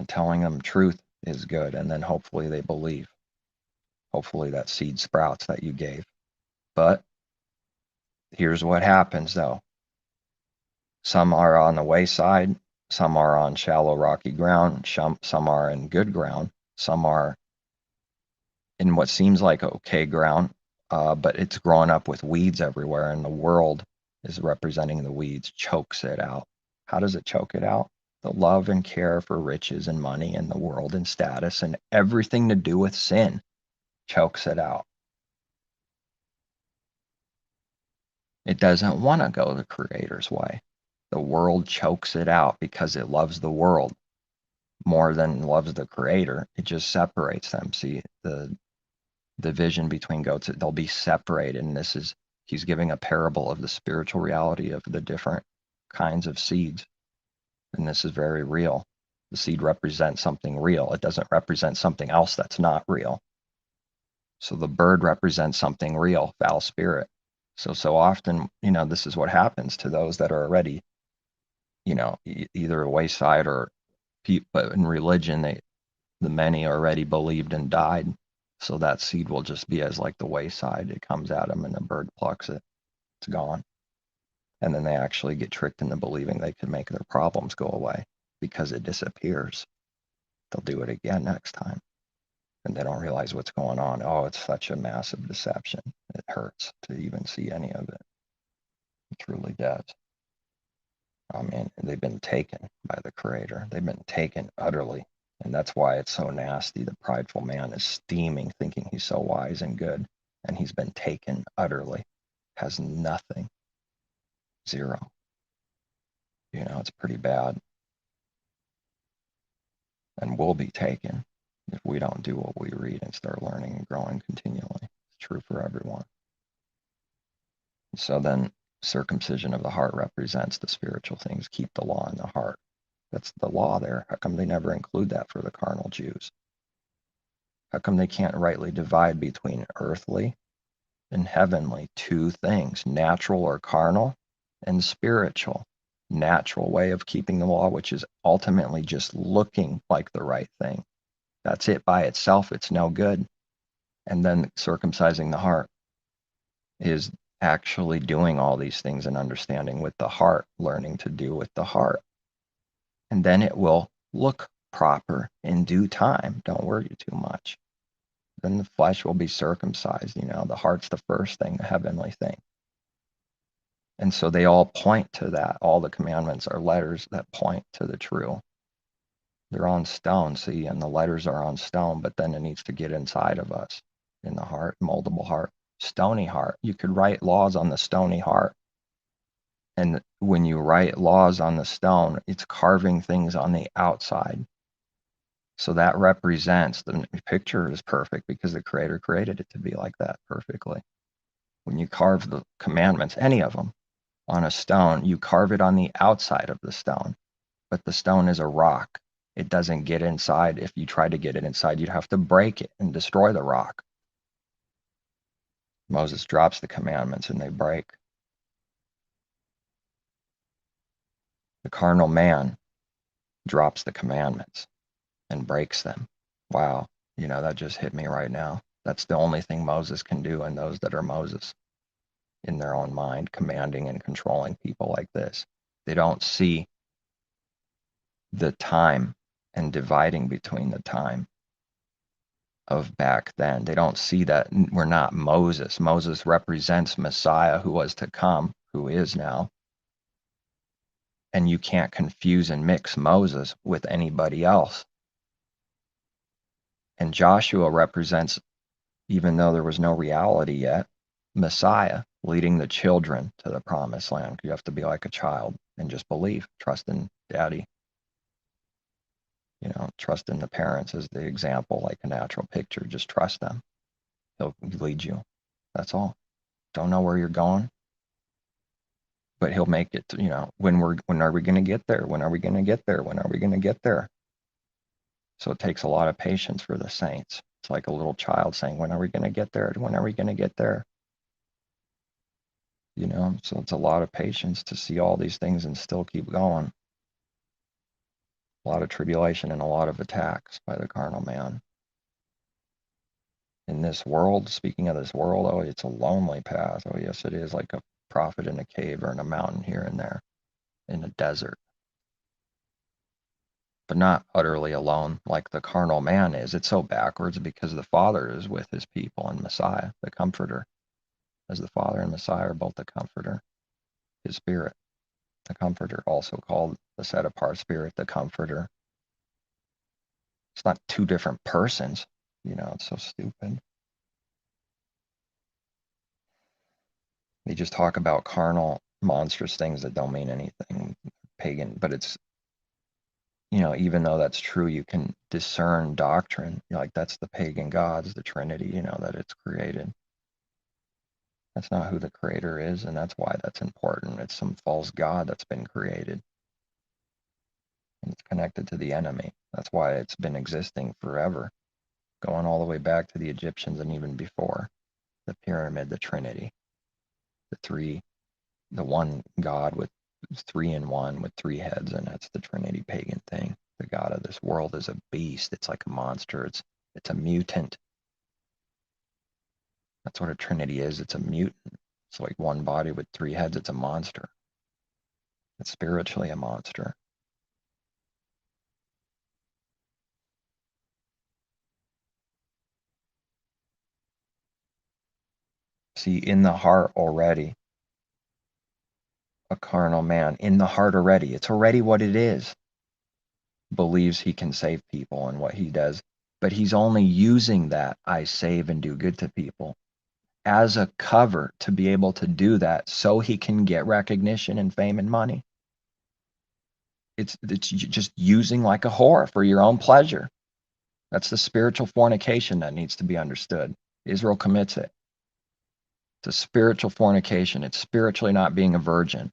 Telling them truth is good, and then hopefully they believe. Hopefully that seed sprouts that you gave. But here's what happens, though. Some are on the wayside, some are on shallow, rocky ground, some are in good ground, some are in what seems like okay ground, but it's growing up with weeds everywhere, and the world is representing the weeds, chokes it out. How does it choke it out? The love and care for riches and money and the world and status and everything to do with sin chokes it out. It doesn't want to go the Creator's way. The world chokes it out because it loves the world more than loves the Creator. It just separates them. See, the division between goats, they'll be separated. And he's giving a parable of the spiritual reality of the different kinds of seeds. And this is very real. The seed represents something real. It doesn't represent something else that's not real. So the bird represents something real, foul spirit. So often, this is what happens to those that are already, either a wayside or but in religion, the many already believed and died. So that seed will just be as like the wayside. It comes at them and the bird plucks it. It's gone. And then they actually get tricked into believing they can make their problems go away because it disappears. They'll do it again next time. And they don't realize what's going on. Oh, it's such a massive deception. It hurts to even see any of it. It truly does. I mean, they've been taken by the Creator. They've been taken utterly. And that's why it's so nasty. The prideful man is steaming, thinking he's so wise and good. And he's been taken utterly. Has nothing. Zero. It's pretty bad. And will be taken if we don't do what we read and start learning and growing continually. It's true for everyone. So then circumcision of the heart represents the spiritual things. Keep the law in the heart. That's the law there. How come they never include that for the carnal Jews? How come they can't rightly divide between earthly and heavenly, two things, natural or carnal, and spiritual. Natural way of keeping the law, which is ultimately just looking like the right thing. That's it by itself. It's no good. And then circumcising the heart is actually doing all these things and understanding with the heart, learning to do with the heart. And then it will look proper in due time. Don't worry too much. Then the flesh will be circumcised. The heart's the first thing, the heavenly thing. And so they all point to that. All the commandments are letters that point to the true. They're on stone, see, and the letters are on stone, but then it needs to get inside of us in the heart, moldable heart, stony heart. You could write laws on the stony heart. And when you write laws on the stone, it's carving things on the outside. So that represents, the picture is perfect because the Creator created it to be like that perfectly. When you carve the commandments, any of them, on a stone, you carve it on the outside of the stone, but the stone is a rock. It doesn't get inside. If you try to get it inside, you'd have to break it and destroy the rock. Moses drops the commandments and they break. The carnal man drops the commandments and breaks them. Wow, that just hit me right now. That's the only thing Moses can do, and those that are Moses in their own mind, commanding and controlling people like this. They don't see the time and dividing between the time of back then. They don't see that we're not Moses. Moses represents Messiah who was to come, who is now. And you can't confuse and mix Moses with anybody else. And Joshua represents, even though there was no reality yet, Messiah leading the children to the promised land. You have to be like a child and just believe, trust in daddy. Trust in the parents as the example, like a natural picture. Just trust them. He'll lead you. That's all. Don't know where you're going, but he'll make it. When are we going to get there? When are we going to get there? When are we going to get there? So it takes a lot of patience for the saints. It's like a little child saying, when are we going to get there? When are we going to get there? So it's a lot of patience to see all these things and still keep going. A lot of tribulation and a lot of attacks by the carnal man. In this world, speaking of this world, oh, it's a lonely path. Oh, yes, it is, like a prophet in a cave or in a mountain here and there, in a desert. But not utterly alone like the carnal man is. It's so backwards because the Father is with his people and Messiah, the Comforter. As the Father and Messiah are both the Comforter, his Spirit, the Comforter, also called the set-apart Spirit, the Comforter. It's not two different persons. It's so stupid. They just talk about carnal, monstrous things that don't mean anything, pagan, but it's, even though that's true, you can discern doctrine. Like, that's the pagan gods, the Trinity, that it's created. That's not who the Creator is, and that's why that's important. It's some false god that's been created. And it's connected to the enemy. That's why it's been existing forever, going all the way back to the Egyptians and even before. The pyramid, the Trinity, the one God with 3 in 1 with 3 heads, and that's the Trinity pagan thing. The God of this world is a beast. It's like a monster. It's a mutant. That's what a Trinity is. It's a mutant. It's like one body with 3 heads. It's a monster. It's spiritually a monster. See, in the heart already, a carnal man, in the heart already, it's already what it is, believes he can save people and what he does, but he's only using that I save and do good to people as a cover to be able to do that so he can get recognition and fame and money. It's just using like a whore for your own pleasure. That's the spiritual fornication that needs to be understood. Israel commits it. It's a spiritual fornication. It's spiritually not being a virgin,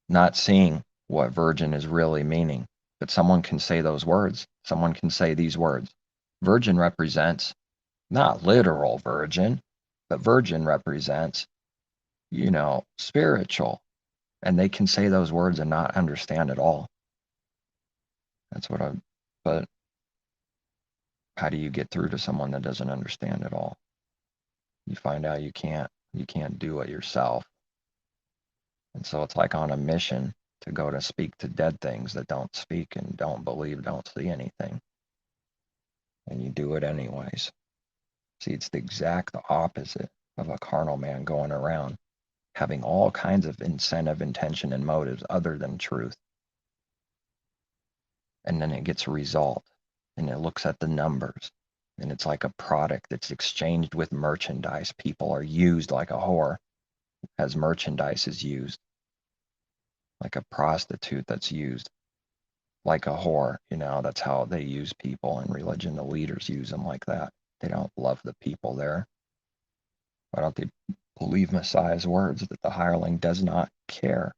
not seeing what virgin is really meaning. But someone can say those words. Someone can say these words. Virgin represents Not literal virgin, but virgin represents, spiritual. And they can say those words and not understand at all. That's what but how do you get through to someone that doesn't understand at all? You find out you can't do it yourself. And so it's like on a mission to go to speak to dead things that don't speak and don't believe, don't see anything. And you do it anyways. See, it's the exact opposite of a carnal man going around having all kinds of incentive, intention, and motives other than truth. And then it gets a result, and it looks at the numbers, and it's like a product that's exchanged with merchandise. People are used like a whore as merchandise is used, like a prostitute that's used like a whore. That's how they use people in religion. The leaders use them like that. They don't love the people there. Why don't they believe Messiah's words that the hireling does not care?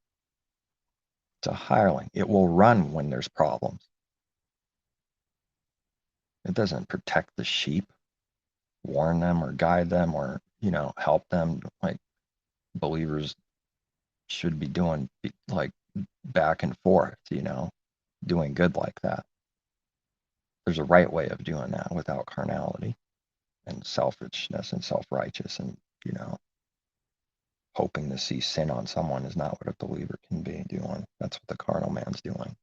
It's a hireling. It will run when there's problems. It doesn't protect the sheep, warn them or guide them or, help them like believers should be doing, like back and forth, doing good like that. There's a right way of doing that without carnality and selfishness and self-righteous and, hoping to see sin on someone is not what a believer can be doing. That's what the carnal man's doing.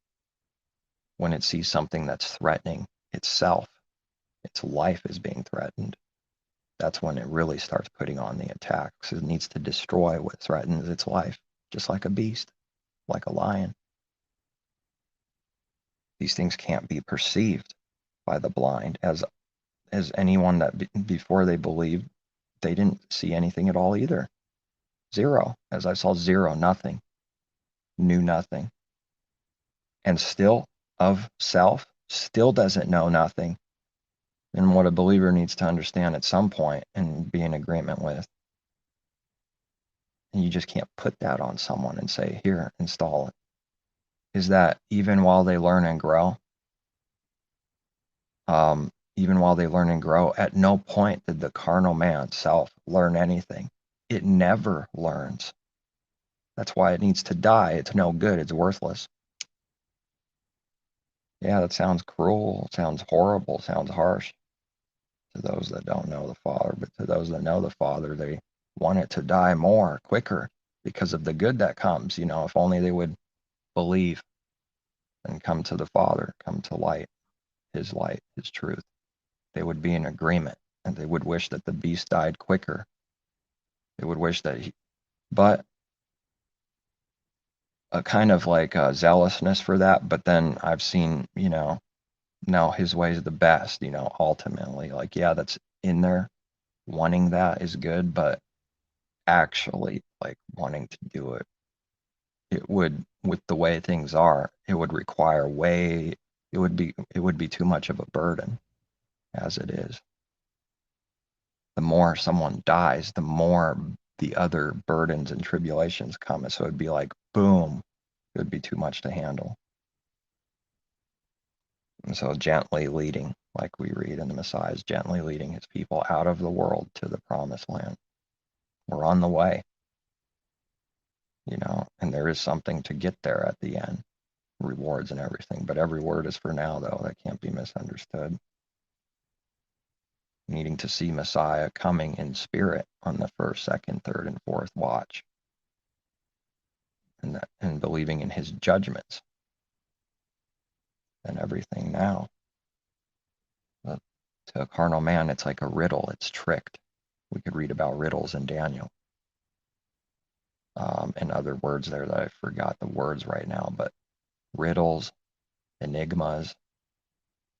When it sees something that's threatening itself, its life is being threatened, that's when it really starts putting on the attacks. It needs to destroy what threatens its life, just like a beast, like a lion. These things can't be perceived by the blind as anyone that before they believed, they didn't see anything at all either. Zero. As I saw zero, nothing, knew nothing. And still of self, still doesn't know nothing. And what a believer needs to understand at some point and be in agreement with. And you just can't put that on someone and say, here, install it. Is that even while they learn and grow, at no point did the carnal man self learn anything. It never learns. That's why it needs to die. It's no good. It's worthless. Yeah, that sounds cruel. It sounds horrible. It sounds harsh to those that don't know the Father. But to those that know the Father, they want it to die more, quicker, because of the good that comes. If only they would believe and come to the Father, come to light, His truth. They would be in agreement, and they would wish that the beast died quicker. They would wish that but a kind of like a zealousness for that. But then I've seen, no, His way is the best, ultimately. Like, yeah, that's in there. Wanting that is good, but actually, like, wanting to do it, it would, with the way things are, it would require it would be too much of a burden as it is. The more someone dies, the more the other burdens and tribulations come. And so it'd be like, boom, it would be too much to handle. And so gently leading, like we read in the Messiah, is gently leading his people out of the world to the promised land. We're on the way, and there is something to get there at the end, rewards and everything. But every word is for now, though. That can't be misunderstood. Needing to see Messiah coming in spirit on the first, second, third, and fourth watch, and believing in his judgments and everything now. But to a carnal man, it's like a riddle. It's tricked. We could read about riddles in Daniel. And other words there that I forgot the words right now, but riddles, enigmas,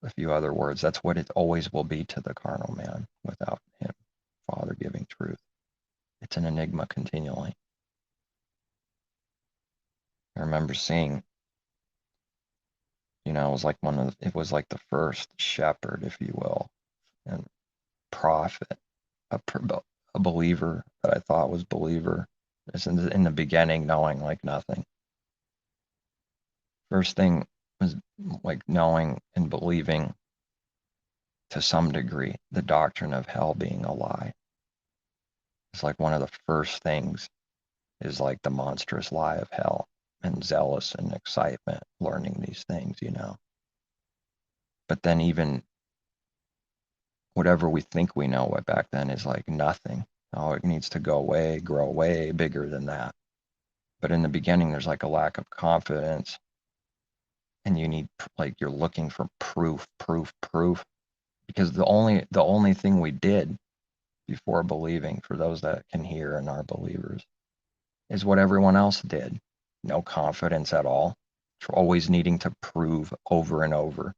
a few other words. That's what it always will be to the carnal man without him, Father giving truth. It's an enigma continually. I remember seeing, it was like the first shepherd, if you will, and prophet, a believer that I thought was believer. It's in the beginning, knowing like nothing. First thing was like knowing and believing to some degree, the doctrine of hell being a lie. It's like one of the first things is like the monstrous lie of hell, and zealous and excitement learning these things, But then even whatever we think we know way back then is like nothing. Oh, it needs to go away, grow way bigger than that. But in the beginning, there's like a lack of confidence, and you need, like, you're looking for proof, because the only thing we did before believing, for those that can hear and are believers, is what everyone else did. No confidence at all. Always needing to prove over and over,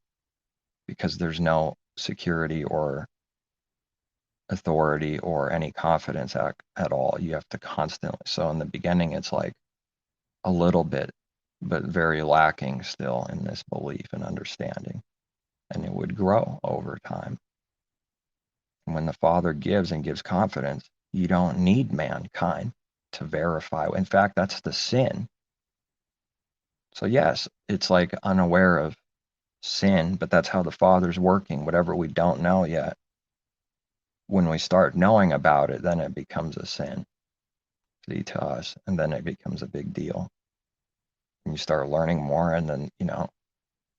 because there's no security or authority or any confidence at all. You have to constantly. So in the beginning, it's like a little bit, but very lacking still in this belief and understanding. And it would grow over time. And when the Father gives and gives confidence, you don't need mankind to verify. In fact, that's the sin. So yes, it's like unaware of sin, but that's how the Father's working. Whatever we don't know yet, when we start knowing about it, then it becomes a sin, see, to us, and then it becomes a big deal. And you start learning more, and then,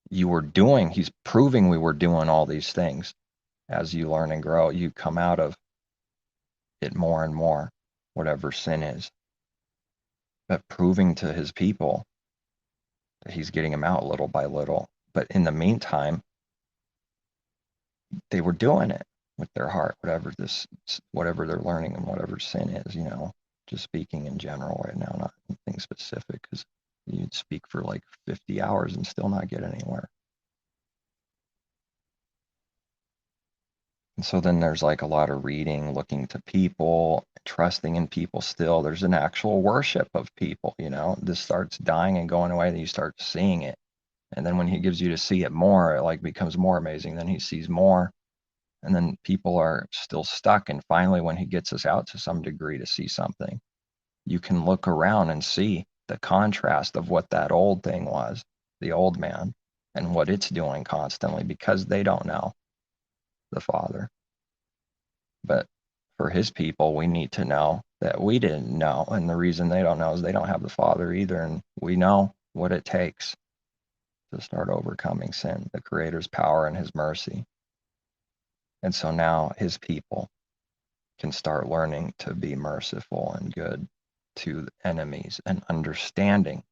he's proving we were doing all these things. As you learn and grow, you come out of it more and more, whatever sin is. But proving to his people that he's getting them out little by little. But in the meantime, they were doing it with their heart, whatever they're learning and whatever sin is, just speaking in general right now, not anything specific, because you'd speak for like 50 hours and still not get anywhere. And so then there's like a lot of reading, looking to people, trusting in people still. There's an actual worship of people, This starts dying and going away, then you start seeing it. And then when he gives you to see it more, it like becomes more amazing. Then he sees more. And then people are still stuck. And finally, when he gets us out to some degree to see something, you can look around and see the contrast of what that old thing was, the old man, and what it's doing constantly, because they don't know the Father. But for his people, we need to know that we didn't know. And the reason they don't know is they don't have the Father either. And we know what it takes to start overcoming sin, the Creator's power and his mercy. And so now his people can start learning to be merciful and good to enemies, and understanding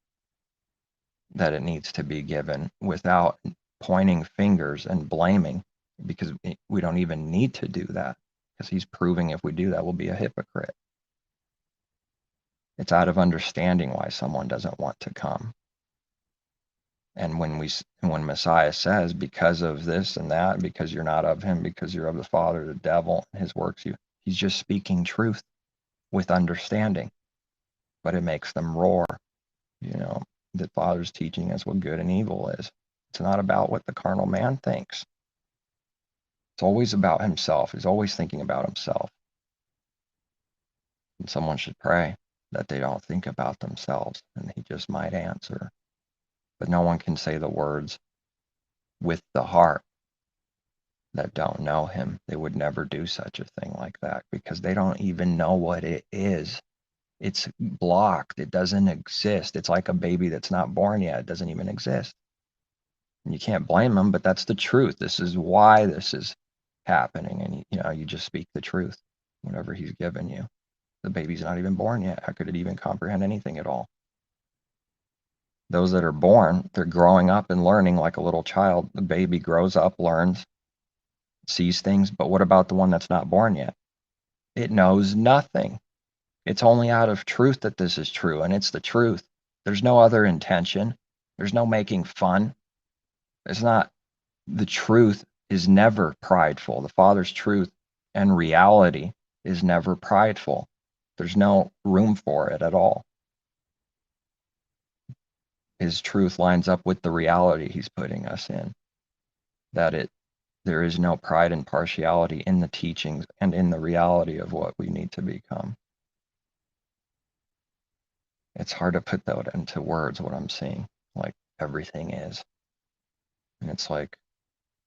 that it needs to be given without pointing fingers and blaming, because we don't even need to do that, because he's proving if we do that, we'll be a hypocrite. It's out of understanding why someone doesn't want to come. And when Messiah says, because of this and that, because you're not of him, because you're of the Father, the devil, and his works, he's just speaking truth with understanding. But it makes them roar. The Father's teaching us what good and evil is. It's not about what the carnal man thinks. It's always about himself. He's always thinking about himself. And someone should pray that they don't think about themselves, and he just might answer. But no one can say the words with the heart that don't know him. They would never do such a thing like that, because they don't even know what it is. It's blocked. It doesn't exist. It's like a baby that's not born yet. It doesn't even exist. And you can't blame them, but that's the truth. This is why this is happening. And you just speak the truth, whatever he's given you. The baby's not even born yet. How could it even comprehend anything at all? Those that are born, they're growing up and learning like a little child. The baby grows up, learns, sees things. But what about the one that's not born yet? It knows nothing. It's only out of truth that this is true, and it's the truth. There's no other intention. There's no making fun. It's not. The truth is never prideful. The Father's truth and reality is never prideful. There's no room for it at all. His truth lines up with the reality he's putting us in. There is no pride and partiality in the teachings and in the reality of what we need to become. It's hard to put that into words, what I'm seeing, like everything is. And it's like,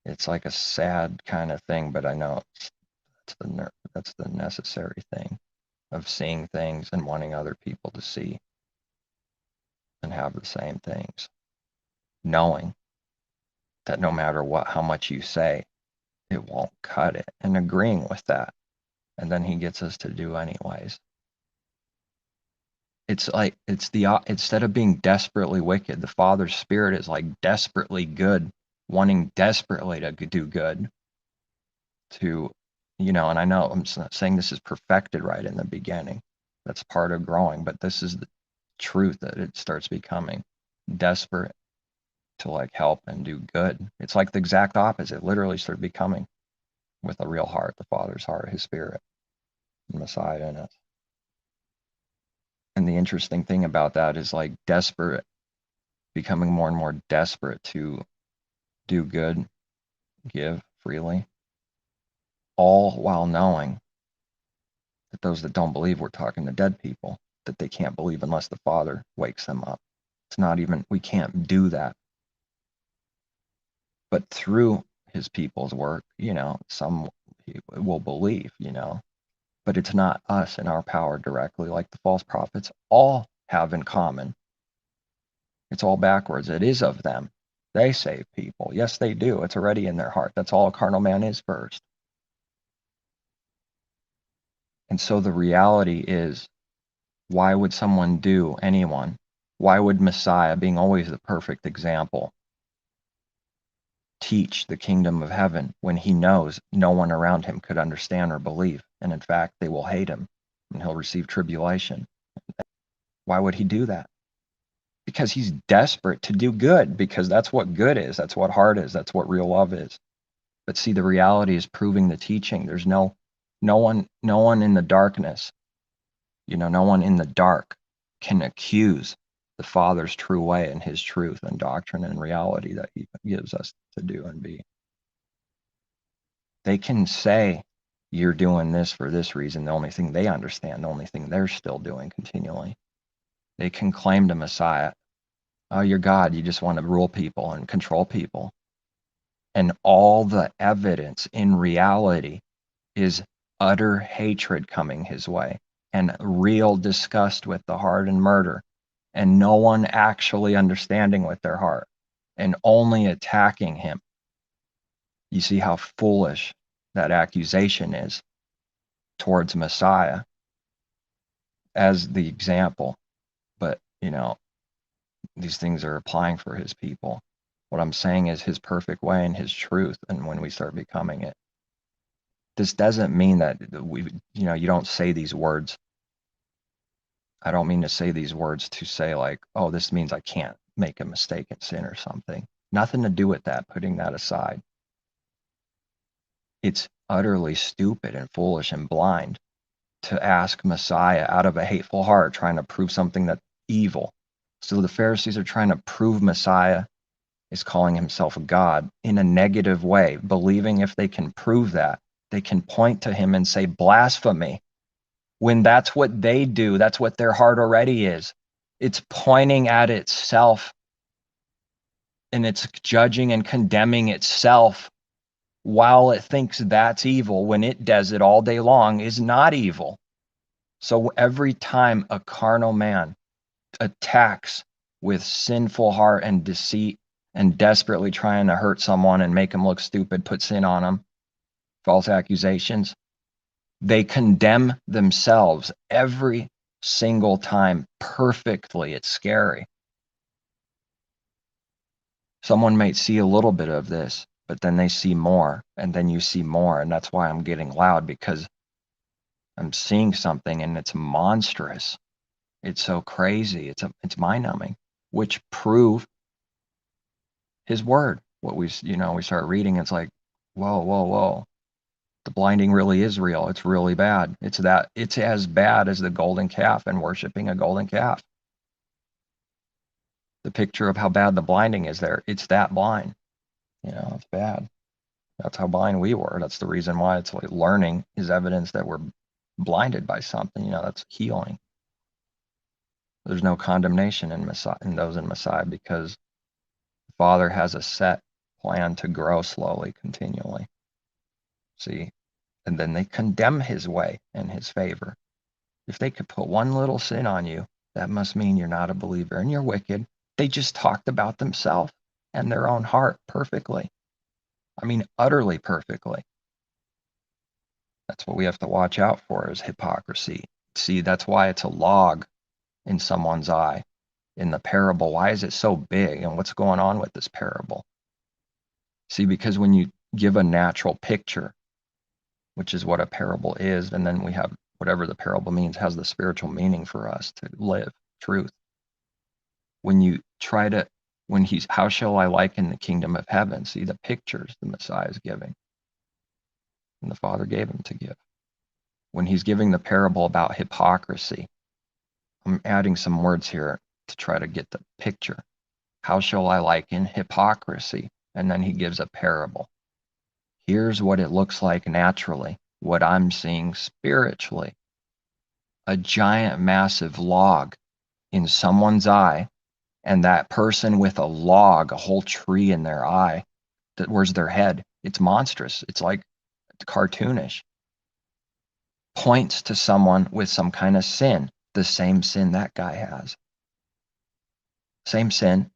It's like a sad kind of thing, but I know that's the necessary thing of seeing things and wanting other people to see and have the same things, knowing that no matter what, how much you say, it won't cut it, and agreeing with that. And then he gets us to do anyways. It's like instead of being desperately wicked, the Father's Spirit is like desperately good, wanting desperately to do good. And I know I'm not saying this is perfected right in the beginning. That's part of growing, but this is the truth that it starts becoming desperate to like help and do good. It's like the exact opposite. Literally start becoming with a real heart, the Father's heart, His Spirit, and Messiah in us. And the interesting thing about that is like desperate, becoming more and more desperate to do good, give freely, all while knowing that those that don't believe, we're talking to dead people, that they can't believe unless the Father wakes them up. It's not even, we can't do that. But through His people's work, some will believe, but it's not us in our power directly, like the false prophets all have in common. It's all backwards. It is of them. They save people. Yes, they do. It's already in their heart. That's all a carnal man is first. And so the reality is, why would anyone, why would Messiah, being always the perfect example, teach the kingdom of heaven when he knows no one around him could understand or believe? And in fact, they will hate him and he'll receive tribulation. Why would he do that? Because he's desperate to do good, because that's what good is. That's what heart is. That's what real love is. But see, the reality is proving the teaching. There's no one in the darkness, no one in the dark can accuse the Father's true way and His truth and doctrine and reality that He gives us to do and be. They can say, you're doing this for this reason, the only thing they understand, the only thing they're still doing continually. They can claim to Messiah, oh, you're God, you just want to rule people and control people. And all the evidence in reality is utter hatred coming his way and real disgust with the heart and murder, and no one actually understanding with their heart and only attacking him. You see how foolish that accusation is towards Messiah as the example. But, these things are applying for His people. What I'm saying is His perfect way and His truth. And when we start becoming it, this doesn't mean that you don't say these words. I don't mean to say these words to say like, oh, this means I can't make a mistake and sin or something. Nothing to do with that, putting that aside. It's utterly stupid and foolish and blind to ask Messiah out of a hateful heart, trying to prove something that's evil. So the Pharisees are trying to prove Messiah is calling himself God in a negative way, believing if they can prove that, they can point to him and say blasphemy, when that's what they do. That's what their heart already is. It's pointing at itself, and it's judging and condemning itself while it thinks that's evil, when it does it all day long is not evil. So every time a carnal man attacks with sinful heart and deceit and desperately trying to hurt someone and make them look stupid, put sin on them, false accusations, they condemn themselves every single time perfectly. It's scary. Someone might see a little bit of this, but then they see more, and then you see more. And that's why I'm getting loud, because I'm seeing something and it's monstrous. It's so crazy. It's mind-numbing, which prove His word. What we start reading, it's like, whoa. The blinding really is real. It's really bad. It's as bad as the golden calf and worshiping a golden calf. The picture of how bad the blinding is there, it's that blind. It's bad. That's how blind we were. That's the reason why it's like learning is evidence that we're blinded by something. That's healing. There's no condemnation in those in Messiah, because the Father has a set plan to grow slowly, continually. See? And then they condemn his way and his favor. If they could put one little sin on you, that must mean you're not a believer and you're wicked. They just talked about themselves and their own heart perfectly. I mean, utterly perfectly. That's what we have to watch out for, is hypocrisy. See, that's why it's a log in someone's eye. In the parable, why is it so big, and what's going on with this parable? See, because when you give a natural picture, which is what a parable is, and then we have whatever the parable means has the spiritual meaning for us to live truth. When you try to, when he's, how shall I liken the kingdom of heaven? See the pictures the Messiah is giving, and the Father gave him to give. When he's giving the parable about hypocrisy, I'm adding some words here to try to get the picture. How shall I liken hypocrisy? And then he gives a parable. Here's what it looks like naturally, what I'm seeing spiritually. A giant, massive log in someone's eye, and that person with a log, a whole tree in their eye, where's their head? It's monstrous. It's like cartoonish. Points to someone with some kind of sin, the same sin that guy has. Same sin,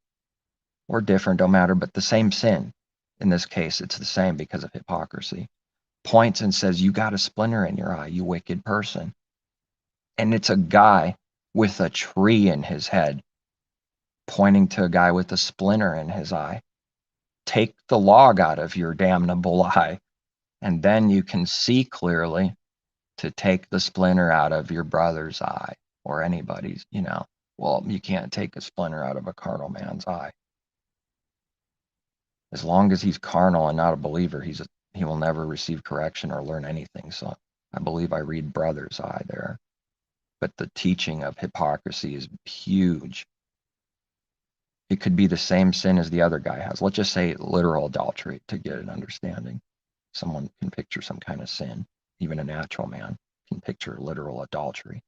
or different, don't matter, but the same sin. In this case, it's the same because of hypocrisy. Points and says, you got a splinter in your eye, you wicked person. And it's a guy with a tree in his head, pointing to a guy with a splinter in his eye. Take the log out of your damnable eye, and then you can see clearly to take the splinter out of your brother's eye, or anybody's, Well, you can't take a splinter out of a carnal man's eye. As long as he's carnal and not a believer, he will never receive correction or learn anything. So I believe I read brother's eye there. But the teaching of hypocrisy is huge. It could be the same sin as the other guy has. Let's just say literal adultery to get an understanding. Someone can picture some kind of sin. Even a natural man can picture literal adultery,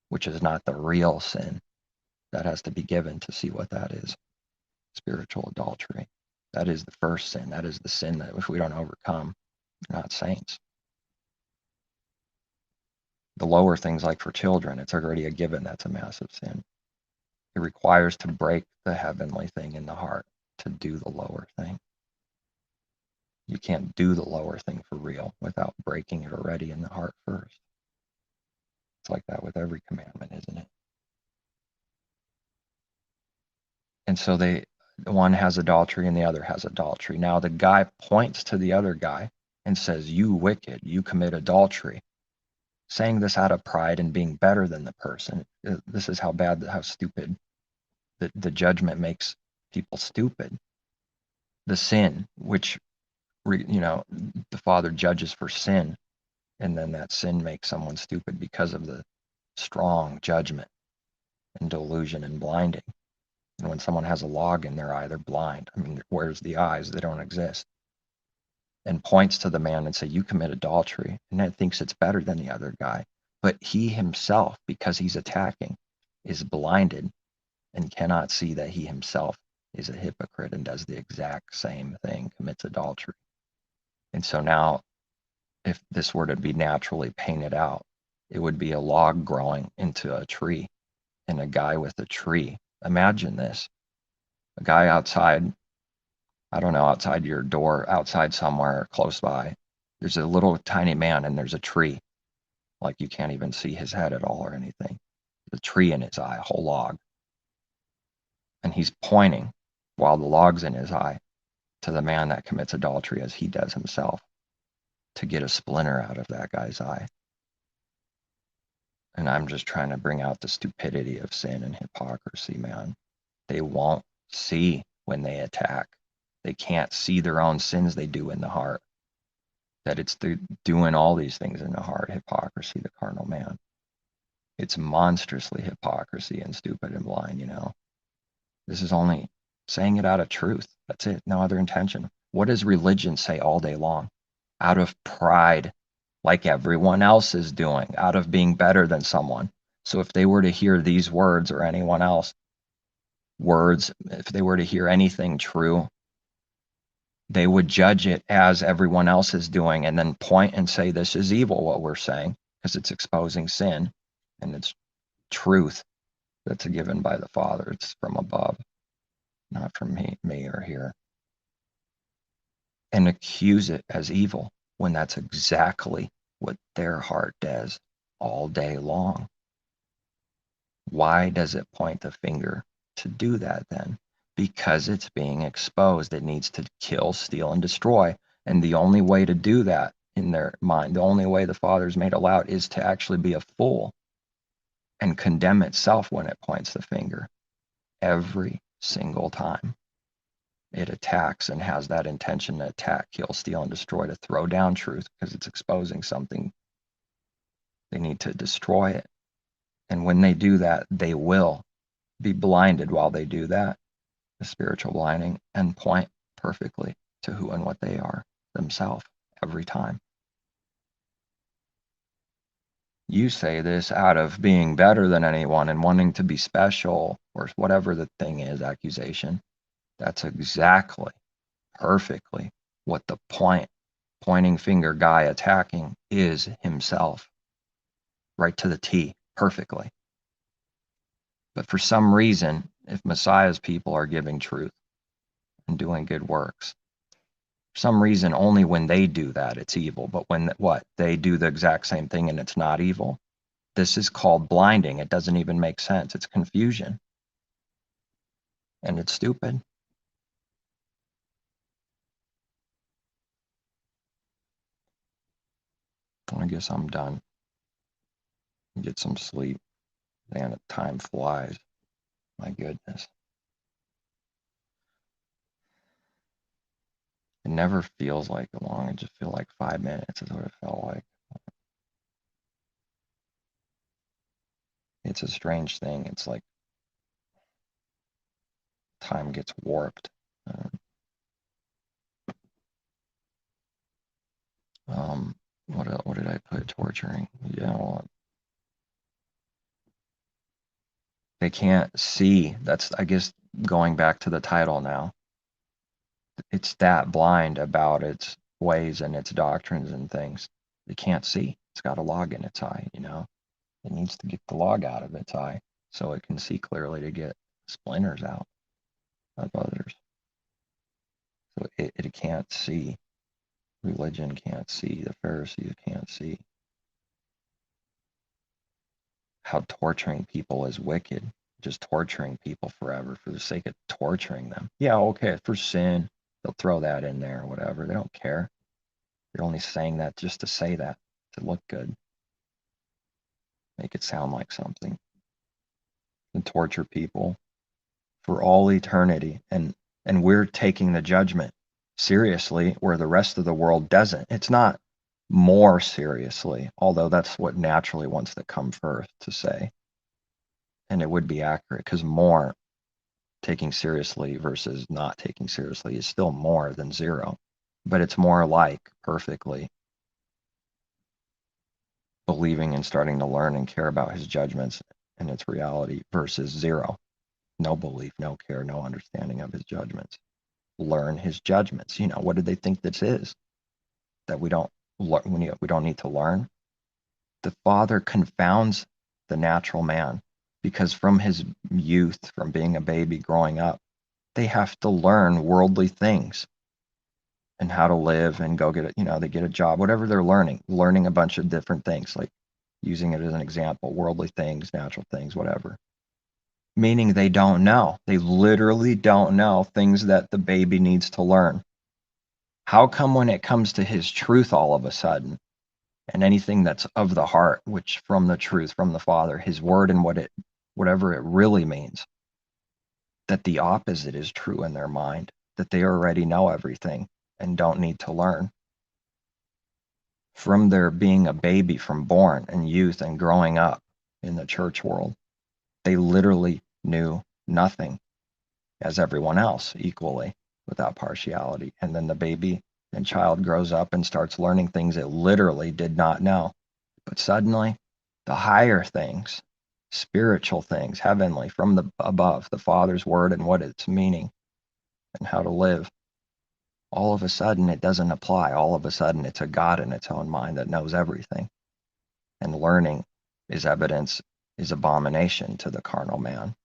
which is not the real sin. That has to be given to see what that is. Spiritual adultery. That is the first sin. That is the sin that if we don't overcome, we're not saints. The lower things, like for children, it's already a given. That's a massive sin. It requires to break the heavenly thing in the heart to do the lower thing. You can't do the lower thing for real without breaking it already in the heart first. It's like that with every commandment, isn't it? And so one has adultery and the other has adultery. Now the guy points to the other guy and says, you wicked, you commit adultery. Saying this out of pride and being better than the person. This is how stupid the judgment makes people stupid. The sin, which, the Father judges for sin, and then that sin makes someone stupid because of the strong judgment and delusion and blinding. And when someone has a log in their eye, they're blind. I mean, where's the eyes? They don't exist. And points to the man and say, you commit adultery. And then thinks it's better than the other guy. But he himself, because he's attacking, is blinded and cannot see that he himself is a hypocrite and does the exact same thing, commits adultery. And so now, if this were to be naturally painted out, it would be a log growing into a tree and a guy with a tree. Imagine this. A guy outside, I don't know, outside your door, outside somewhere close by. There's a little tiny man and there's a tree. Like you can't even see his head at all or anything. The tree in his eye, a whole log. And he's pointing while the log's in his eye to the man that commits adultery as he does himself to get a splinter out of that guy's eye. And I'm just trying to bring out the stupidity of sin and hypocrisy, man. They won't see when they attack. They can't see their own sins they do in the heart. That it's doing all these things in the heart, hypocrisy, the carnal man. It's monstrously hypocrisy and stupid and blind, This is only saying it out of truth. That's it. No other intention. What does religion say all day long? Out of pride, like everyone else is doing, out of being better than someone. So if they were to hear these words or anyone else words, if they were to hear anything true, they would judge it as everyone else is doing and then point and say, this is evil, what we're saying, because it's exposing sin and it's truth that's given by the Father. It's from above, not from me or here. And accuse it as evil when that's exactly what their heart does all day long. Why does it point the finger to do that then? Because it's being exposed. It needs to kill, steal, and destroy. And the only way to do that in their mind, the only way the Father's made allowed is to actually be a fool and condemn itself when it points the finger every single time. It attacks and has that intention to attack, kill, steal, and destroy, to throw down truth because it's exposing something. They need to destroy it. And when they do that, they will be blinded while they do that, the spiritual blinding, and point perfectly to who and what they are themselves every time. You say this out of being better than anyone and wanting to be special or whatever the thing is, accusation. That's exactly, perfectly what the pointing finger guy attacking is himself. Right to the T, perfectly. But for some reason, if Messiah's people are giving truth and doing good works, for some reason, only when they do that, it's evil. But when they do the exact same thing and it's not evil, this is called blinding. It doesn't even make sense. It's confusion. And it's stupid. I guess I'm done. Get some sleep. Man, time flies. My goodness. It never feels like long. It just feels like 5 minutes is what it felt like. It's a strange thing. It's like time gets warped. What did I put? Torturing. Yeah, well, they can't see. That's, I guess, going back to the title now. It's that blind about its ways and its doctrines and things. They can't see. It's got a log in its eye, It needs to get the log out of its eye so it can see clearly to get splinters out of others. So it can't see. Religion can't see. The Pharisees can't see how torturing people is wicked. Just torturing people forever for the sake of torturing them. Yeah, okay, for sin, they'll throw that in there or whatever. They don't care. They're only saying that just to say that, to look good, make it sound like something, and torture people for all eternity. And we're taking the judgment seriously where the rest of the world doesn't. It's not more seriously, although that's what naturally wants to come first to say. And it would be accurate because more taking seriously versus not taking seriously is still more than zero. But it's more like perfectly believing and starting to learn and care about his judgments and its reality versus zero. No belief, no care, no understanding of his judgments. Learn his judgments. What did they think this is? That we don't need to learn? The Father confounds the natural man because from his youth, from being a baby growing up, they have to learn worldly things and how to live and go get it. They get a job, whatever they're learning a bunch of different things, like using it as an example, worldly things, natural things, whatever. Meaning they don't know. They literally don't know things that the baby needs to learn. How come when it comes to his truth all of a sudden, and anything that's of the heart, which from the truth, from the Father, his word and whatever it really means, that the opposite is true in their mind, that they already know everything and don't need to learn? From their being a baby, from born and youth and growing up in the church world, they literally knew nothing, as everyone else, equally, without partiality. And then the baby and child grows up and starts learning things it literally did not know. But suddenly, the higher things, spiritual things, heavenly, from the above, the Father's word and what it's meaning and how to live, all of a sudden it doesn't apply. All of a sudden it's a God in its own mind that knows everything. And learning is evidence, is abomination to the carnal man.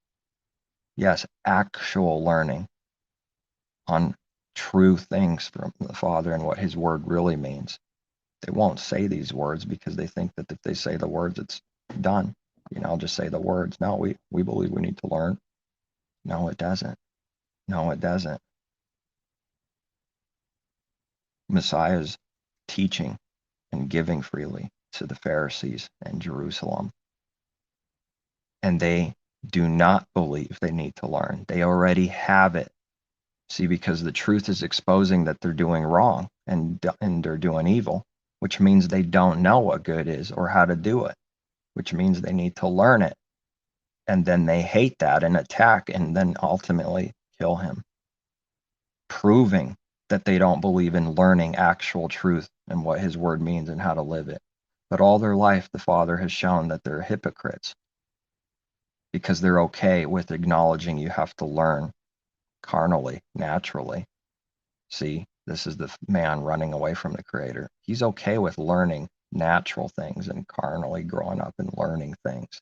Yes, actual learning on true things from the Father and what his word really means. They won't say these words because they think that if they say the words, it's done. I'll just say the words. No, we believe we need to learn. No, it doesn't. No, it doesn't. Messiah's teaching and giving freely to the Pharisees in Jerusalem. And they do not believe they need to learn. They already have it. See, because the truth is exposing that they're doing wrong and they're doing evil, which means they don't know what good is or how to do it, which means they need to learn it. And then they hate that and attack and then ultimately kill him, proving that they don't believe in learning actual truth and what his word means and how to live it. But all their life, the Father has shown that they're hypocrites because they're okay with acknowledging you have to learn carnally, naturally. See, this is the man running away from the Creator. He's okay with learning natural things and carnally growing up and learning things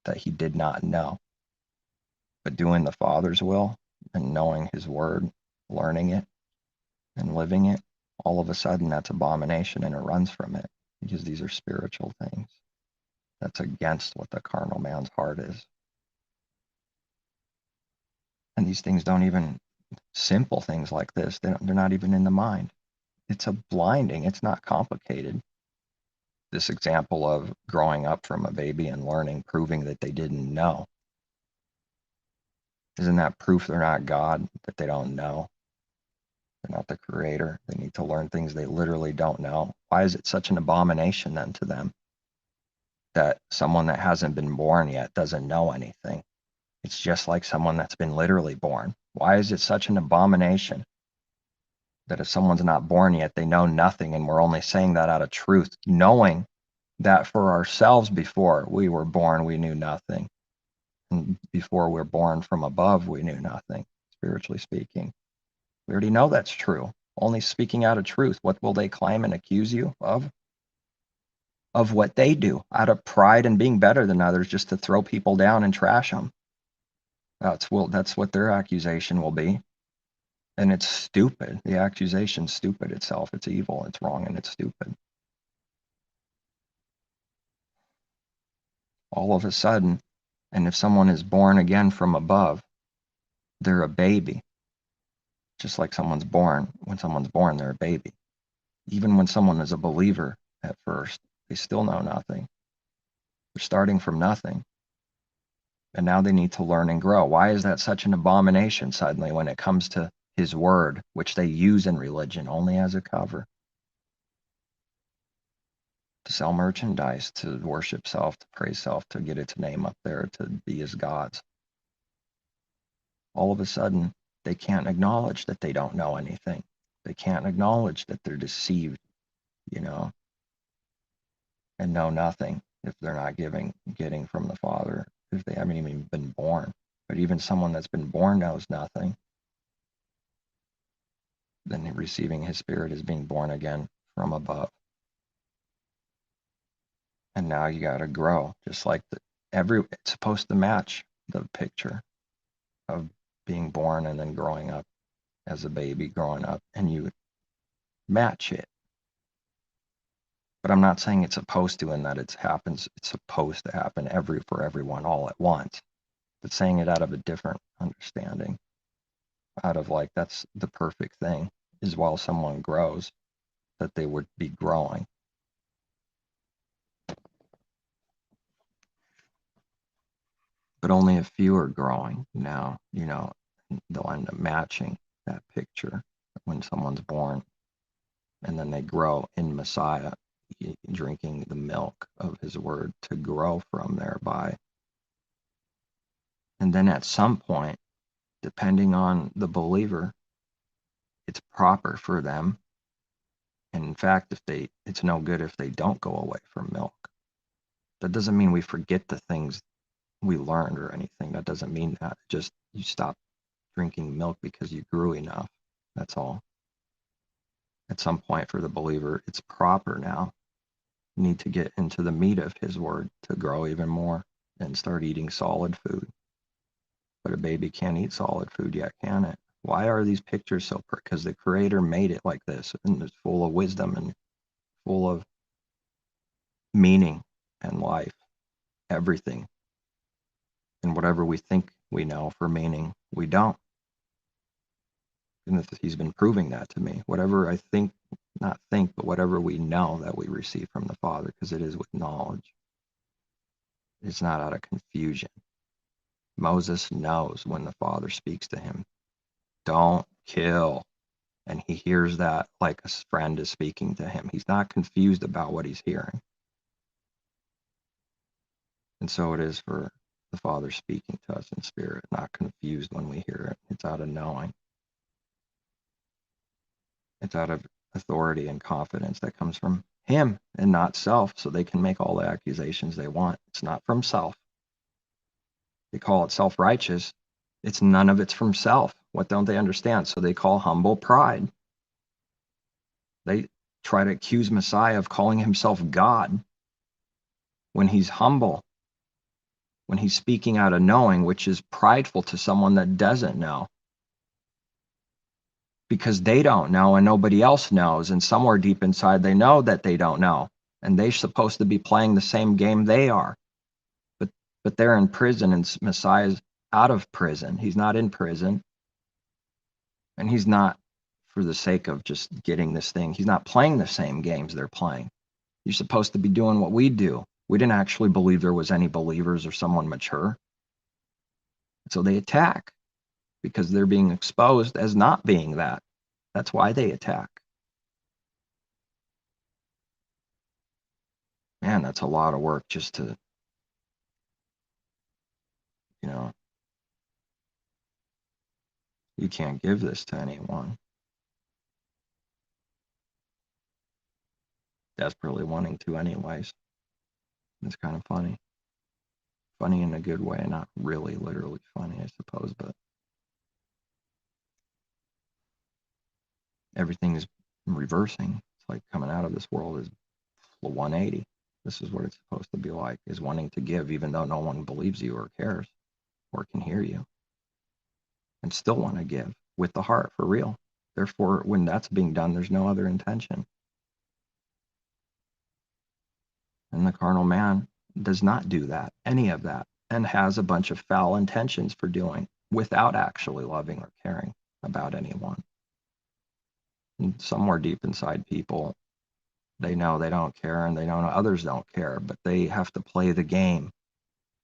that he did not know. But doing the Father's will and knowing his word, learning it and living it, all of a sudden that's abomination and it runs from it because these are spiritual things. That's against what the carnal man's heart is. And these things don't even, simple things like this, they're not even in the mind. It's a blinding. It's not complicated. This example of growing up from a baby and learning, proving that they didn't know. Isn't that proof they're not God, that they don't know? They're not the Creator. They need to learn things they literally don't know. Why is it such an abomination then to them that someone that hasn't been born yet doesn't know anything? It's just like someone that's been literally born. Why is it such an abomination that if someone's not born yet, they know nothing, and we're only saying that out of truth, knowing that for ourselves before we were born, we knew nothing. And before we're born from above, we knew nothing, spiritually speaking. We already know that's true. Only speaking out of truth. What will they claim and accuse you of? Of what they do out of pride and being better than others, just to throw people down and trash them. That's what their accusation will be. And it's stupid. The accusation's stupid itself. It's evil, it's wrong, and it's stupid. All of a sudden, and if someone is born again from above, they're a baby. Just like someone's born. When someone's born, they're a baby. Even when someone is a believer at first, they still know nothing. They're starting from nothing. And now they need to learn and grow. Why is that such an abomination suddenly when it comes to his word, which they use in religion only as a cover? To sell merchandise, to worship self, to praise self, to get its name up there, to be as gods. All of a sudden, they can't acknowledge that they don't know anything. They can't acknowledge that they're deceived, and know nothing if they're not getting from the Father, if they haven't even been born. But even someone that's been born knows nothing. Then receiving his Spirit is being born again from above. And now you got to grow, just like it's supposed to match the picture of being born and then growing up as a baby, growing up, and you match it. But I'm not saying it's supposed to, and that it's supposed to happen for everyone all at once. But saying it out of a different understanding, out of like that's the perfect thing, is while someone grows, that they would be growing. But only a few are growing now, they'll end up matching that picture when someone's born, and then they grow in Messiah, drinking the milk of his word to grow from thereby. And then at some point, depending on the believer, it's proper for them. And in fact, it's no good if they don't go away from milk. That doesn't mean we forget the things we learned or anything. That doesn't mean that. Just you stop drinking milk because you grew enough. That's all. At some point for the believer, it's proper now. You need to get into the meat of his word to grow even more and start eating solid food. But a baby can't eat solid food yet, can it? Why are these pictures so because the creator made it like this, and it's full of wisdom and full of meaning and life, everything. And whatever we think we know for meaning, we don't. And he's been proving that to me. Whatever I think, not think, but whatever we know that we receive from the Father, because it is with knowledge. It's not out of confusion. Moses knows when the Father speaks to him, don't kill. And he hears that like a friend is speaking to him. He's not confused about what he's hearing. And so it is for the Father speaking to us in spirit, not confused when we hear it. It's out of knowing. It's out of authority and confidence that comes from him and not self, so they can make all the accusations they want. It's not from self. They call it self-righteous. It's none of it's from self. What don't they understand? So they call humble pride. They try to accuse Messiah of calling himself God when he's humble, when he's speaking out of knowing, which is prideful to someone that doesn't know. Because they don't know and nobody else knows, and somewhere deep inside they know that they don't know, and they're supposed to be playing the same game they are. But they're in prison, and Messiah's out of prison. He's not in prison, and he's not for the sake of just getting this thing. He's not playing the same games they're playing. You're supposed to be doing what we do. We didn't actually believe there was any believers or someone mature. So they attack because they're being exposed as not being that. That's why they attack. Man, that's a lot of work just to, you can't give this to anyone. Desperately wanting to anyways. It's kind of funny. Funny in a good way, not really literally funny, I suppose, but everything is reversing. It's like coming out of this world is 180. This is what it's supposed to be like, is wanting to give even though no one believes you or cares or can hear you, and still want to give with the heart for real. Therefore, when that's being done, there's no other intention. And the carnal man does not do that, any of that, and has a bunch of foul intentions for doing without actually loving or caring about anyone. And somewhere deep inside people, they know they don't care, and they know others don't care, but they have to play the game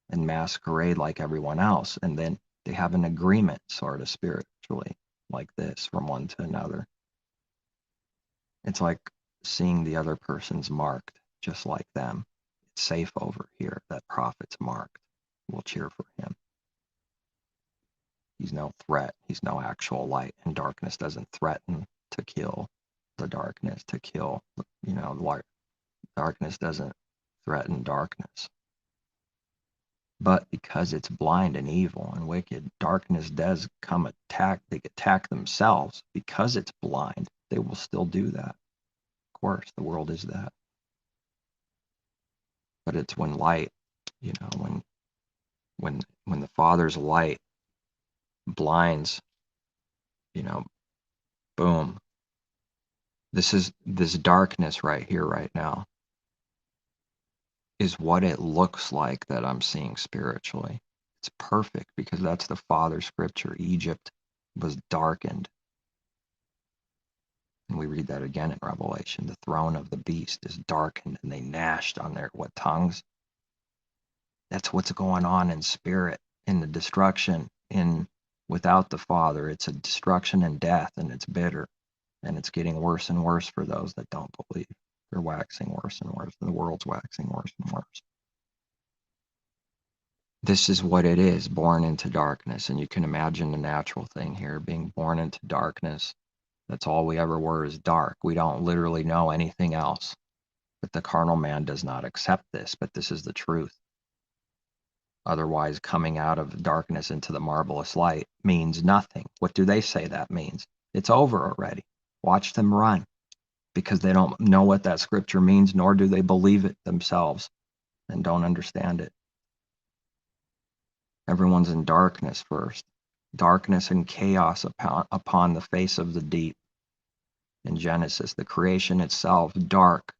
and masquerade like everyone else. And then they have an agreement sort of spiritually like this from one to another. It's like seeing the other person's marked just like them. It's safe over here. That prophet's marked. We'll cheer for him. He's no threat. He's no actual light, and darkness doesn't threaten to kill the darkness, to kill, light. Darkness doesn't threaten darkness. But because it's blind and evil and wicked, darkness does come attack. They attack themselves because it's blind. They will still do that. Of course, the world is that. But it's when light, when the Father's light blinds, boom. This darkness right here, right now, is what it looks like that I'm seeing spiritually. It's perfect because that's the Father scripture. Egypt was darkened. And we read that again in Revelation. The throne of the beast is darkened, and they gnashed on their tongues. That's what's going on in spirit, in the destruction, without the Father. It's a destruction and death, and it's bitter, and it's getting worse and worse for those that don't believe. They're waxing worse and worse. The world's waxing worse and worse. This is what it is, born into darkness. And you can imagine the natural thing here, being born into darkness. That's all we ever were, is dark. We don't literally know anything else. But the carnal man does not accept this, but this is the truth. Otherwise, coming out of darkness into the marvelous light means nothing. What do they say that means? It's over already. Watch them run. because they don't know what that scripture means, nor do they believe it themselves and don't understand it. Everyone's in darkness first. Darkness and chaos upon the face of the deep. In Genesis, the creation itself, dark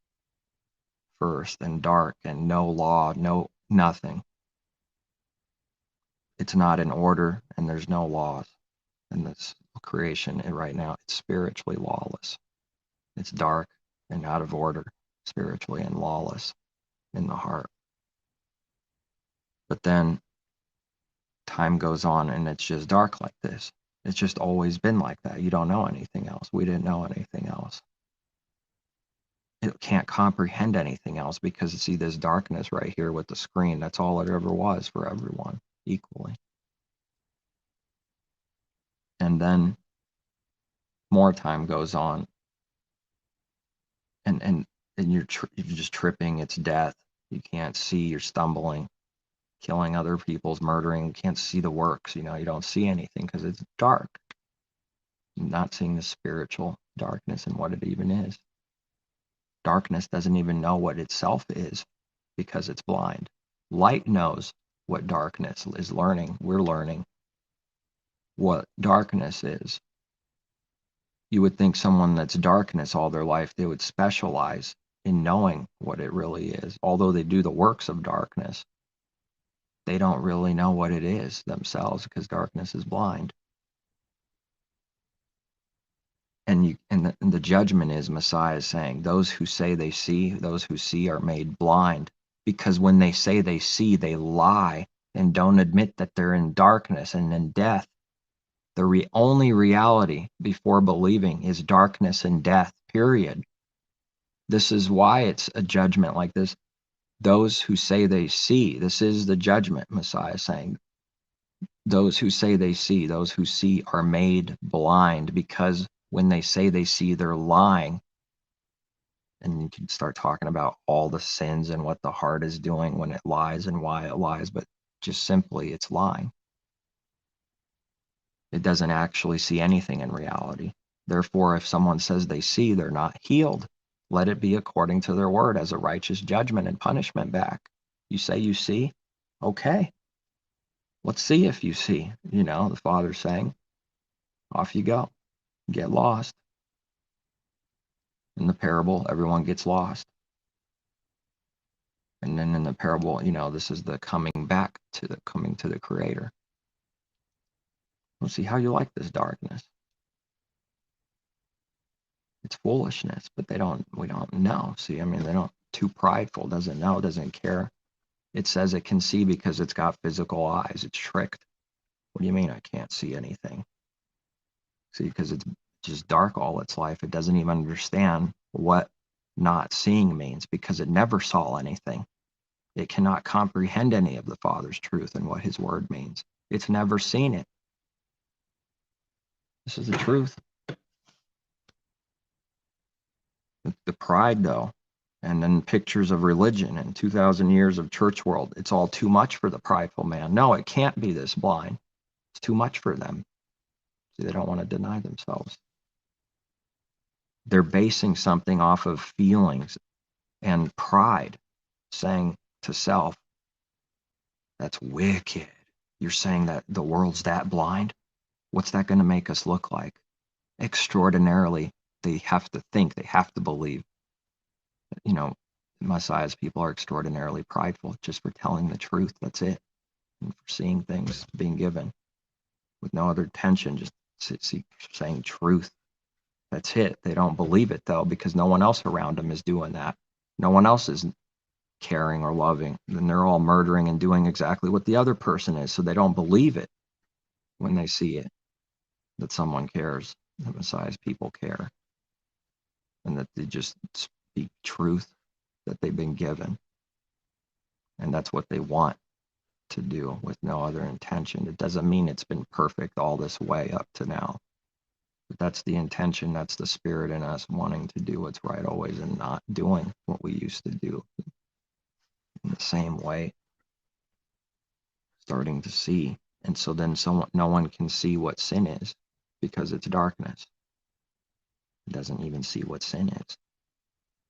first, and dark, and no law, no nothing. It's not in order, and there's no laws. And this creation right now, it's spiritually lawless. It's dark and out of order, spiritually, and lawless in the heart. But then time goes on and it's just dark like this. It's just always been like that. You don't know anything else. We didn't know anything else. It can't comprehend anything else because see this darkness right here with the screen. That's all it ever was for everyone equally. And then more time goes on, and you're just tripping. It's death. You can't see. You're stumbling, killing other people's, murdering. You can't see the works. You don't see anything because it's dark. You're not seeing the spiritual darkness and what it even is. Darkness doesn't even know what itself is because it's blind. Light knows what darkness is learning. We're learning what darkness is. You would think someone that's darkness all their life, they would specialize in knowing what it really is. Although they do the works of darkness, they don't really know what it is themselves because darkness is blind. And the judgment is Messiah is saying, those who say they see, those who see are made blind. Because when they say they see, they lie and don't admit that they're in darkness and in death. The only reality before believing is darkness and death, period. This is why it's a judgment like this. Those who say they see, this is the judgment, Messiah is saying. Those who say they see, those who see are made blind, because when they say they see, they're lying. And you can start talking about all the sins and what the heart is doing when it lies and why it lies, but just simply it's lying. It doesn't actually see anything in reality. Therefore, if someone says they see, they're not healed. Let it be according to their word as a righteous judgment and punishment back. You say you see? Okay. Let's see if you see. The Father's saying, off you go. Get lost. In the parable, everyone gets lost. And then in the parable, this is the coming to the Creator. We'll see how you like this darkness. It's foolishness, but we don't know. See, too prideful, doesn't know, doesn't care. It says it can see because it's got physical eyes. It's tricked. What do you mean I can't see anything? See, because it's just dark all its life. It doesn't even understand what not seeing means because it never saw anything. It cannot comprehend any of the Father's truth and what his word means. It's never seen it. This is the truth. The pride, though, and then pictures of religion and 2,000 years of church world, it's all too much for the prideful man. No, it can't be this blind. It's too much for them. See, they don't want to deny themselves. They're basing something off of feelings and pride, saying to self, that's wicked. You're saying that the world's that blind? What's that going to make us look like? Extraordinarily, they have to think, they have to believe. Messiah's people are extraordinarily prideful just for telling the truth. That's it. And for seeing things being given with no other intention, just saying truth. That's it. They don't believe it, though, because no one else around them is doing that. No one else is caring or loving. Then they're all murdering and doing exactly what the other person is, so they don't believe it when they see it, that someone cares, that Messiah's people care, and that they just speak truth that they've been given. And that's what they want to do with no other intention. It doesn't mean it's been perfect all this way up to now. But that's the intention. That's the spirit in us wanting to do what's right always and not doing what we used to do in the same way. Starting to see. And so then no one can see what sin is because it's darkness. It doesn't even see what sin is.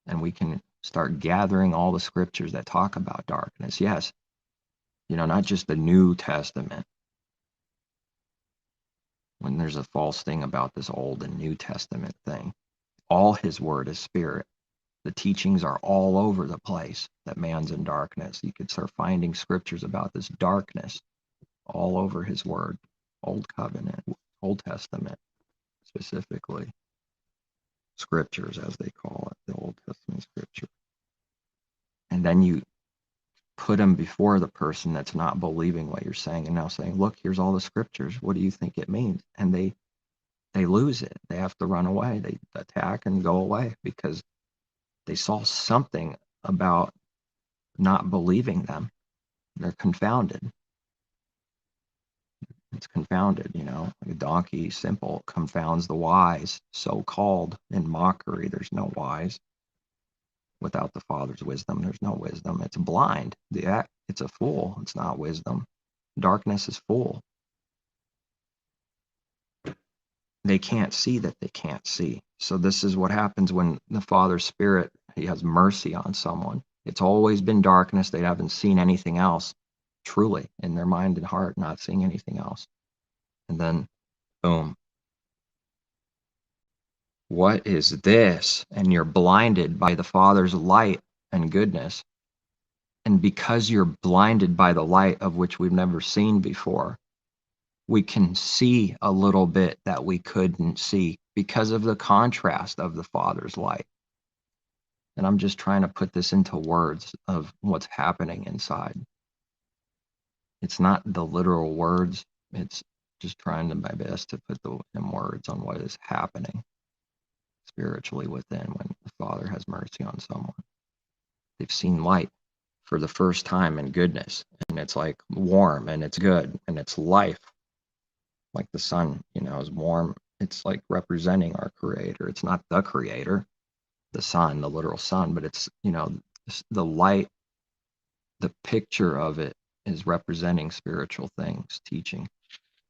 And we can start gathering all the scriptures that talk about darkness. Yes, not just the New Testament. When there's a false thing about this Old and New Testament thing, all his word is spirit. The teachings are all over the place that man's in darkness. You could start finding scriptures about this darkness all over his word. Old Covenant, Old Testament specifically. Scriptures, as they call it, the Old Testament scripture. And then you put them before the person that's not believing what you're saying and now saying, look, here's all the scriptures. What do you think it means? And they lose it. They have to run away. They attack and go away because they saw something about not believing them. They're confounded. It's confounded, like a donkey, simple, confounds the wise, so-called, in mockery. There's no wise. Without the Father's wisdom, there's no wisdom. It's blind. It's a fool. It's not wisdom. Darkness is fool. They can't see that they can't see. So this is what happens when the Father's Spirit, he has mercy on someone. It's always been darkness. They haven't seen anything else, truly, in their mind and heart, not seeing anything else. And then, boom. What is this? And you're blinded by the Father's light and goodness. And because you're blinded by the light of which we've never seen before, we can see a little bit that we couldn't see because of the contrast of the Father's light. And I'm just trying to put this into words of what's happening inside. It's not the literal words. It's just trying my best to put in words on what is happening spiritually within when the Father has mercy on someone. They've seen light for the first time in goodness, and it's like warm and it's good and it's life. Like the sun, is warm. It's like representing our creator. It's not the creator, the sun, the literal sun, but it's, the light, the picture of it is representing spiritual things, teaching.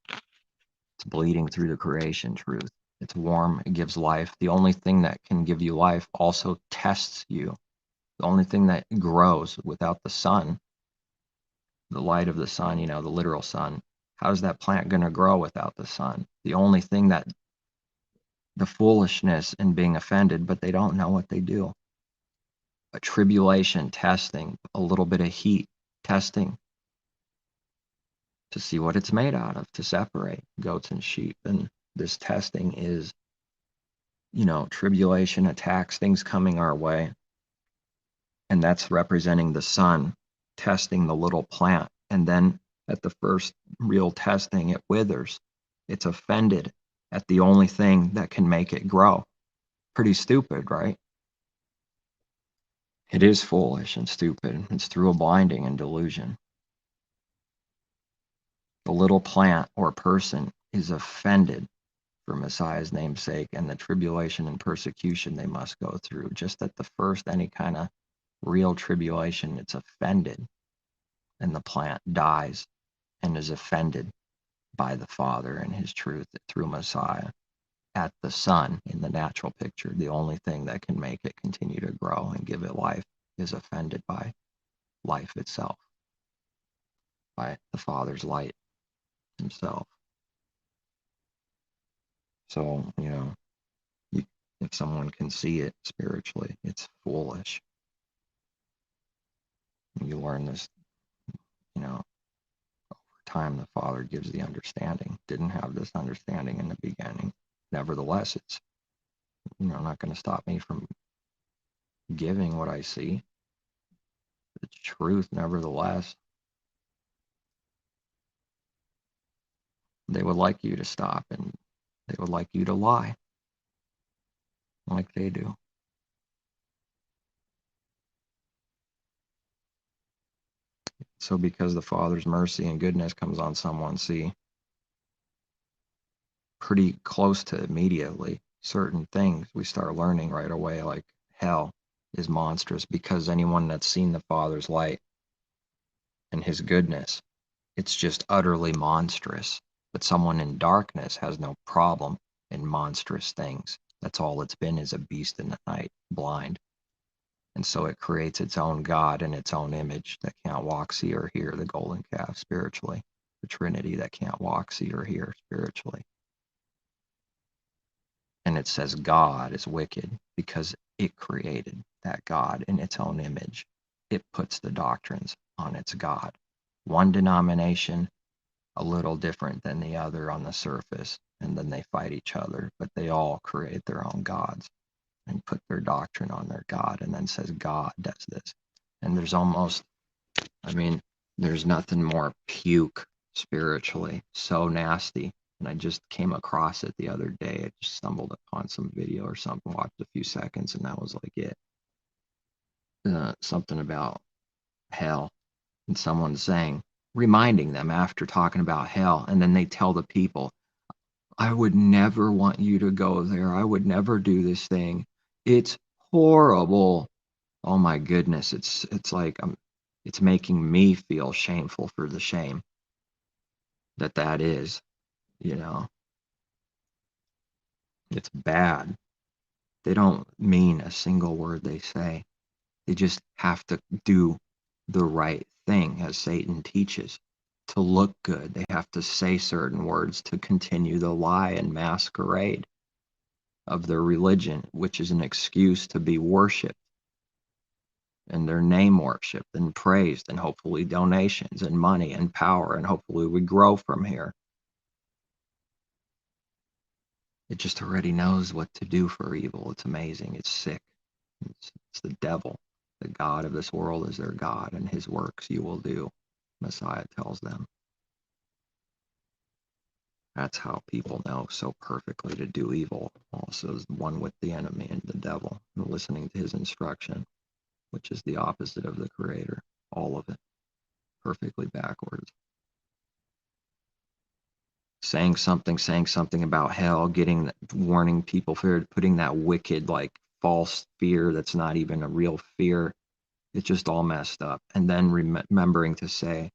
It's bleeding through the creation truth. It's warm. It gives life. The only thing that can give you life also tests you. The only thing that grows without the sun, the light of the sun, the literal sun, how's that plant going to grow without the sun? The only thing that the foolishness in being offended, but they don't know what they do. A tribulation, testing, a little bit of heat, testing to see what it's made out of, to separate goats and sheep. And this testing is, tribulation, attacks, things coming our way. And that's representing the sun, testing the little plant. And then at the first real testing, it withers. It's offended at the only thing that can make it grow. Pretty stupid, right? It is foolish and stupid. It's through a blinding and delusion. The little plant or person is offended for Messiah's name's sake and the tribulation and persecution they must go through. Just at the first, any kind of real tribulation, it's offended. And the plant dies and is offended by the Father and his truth through Messiah. At the sun in the natural picture, the only thing that can make it continue to grow and give it life is offended by life itself, by the Father's light himself. So, if someone can see it spiritually, it's foolish. You learn this, over time, the Father gives the understanding. Didn't have this understanding in the beginning. Nevertheless, it's, not going to stop me from giving what I see. It's truth, nevertheless. They would like you to stop and they would like you to lie like they do. So because the Father's mercy and goodness comes on someone, see, pretty close to immediately, certain things we start learning right away, like hell is monstrous, because anyone that's seen the Father's light and his goodness, it's just utterly monstrous. But someone in darkness has no problem in monstrous things. That's all it's been, is a beast in the night, blind. And so it creates its own God in its own image that can't walk, see, or hear, the golden calf spiritually, the Trinity that can't walk, see, or hear spiritually. And it says God is wicked because it created that God in its own image. It puts the doctrines on its God. One denomination, a little different than the other on the surface, and then they fight each other, but they all create their own gods and put their doctrine on their God, and then says God does this. And there's almost, I mean, there's nothing more puke spiritually, so nasty. And I just came across it the other day. I just stumbled upon some video or something, watched a few seconds, and that was like it. Something about hell, and someone saying, reminding them after talking about hell, and then they tell the people, I would never want you to go there. I would never do this thing. It's horrible. Oh my goodness, it's like it's making me feel shameful for the shame that is, you know. It's bad. They don't mean a single word they say. They just have to do the right thing, as Satan teaches. To look good, they have to say certain words to continue the lie and masquerade of their religion, which is an excuse to be worshipped, and their name worshipped and praised, and hopefully donations and money and power, and hopefully we grow from here. It just already knows what to do for evil. It's amazing. It's sick. It's the devil. The God of this world is their God, and his works you will do, Messiah tells them. That's how people know so perfectly to do evil. Also is one with the enemy and the devil, and listening to his instruction, which is the opposite of the Creator. All of it. Perfectly backwards. Saying something about hell, warning people for putting that wicked, like, false fear that's not even a real fear. It's just all messed up. And then remembering to say,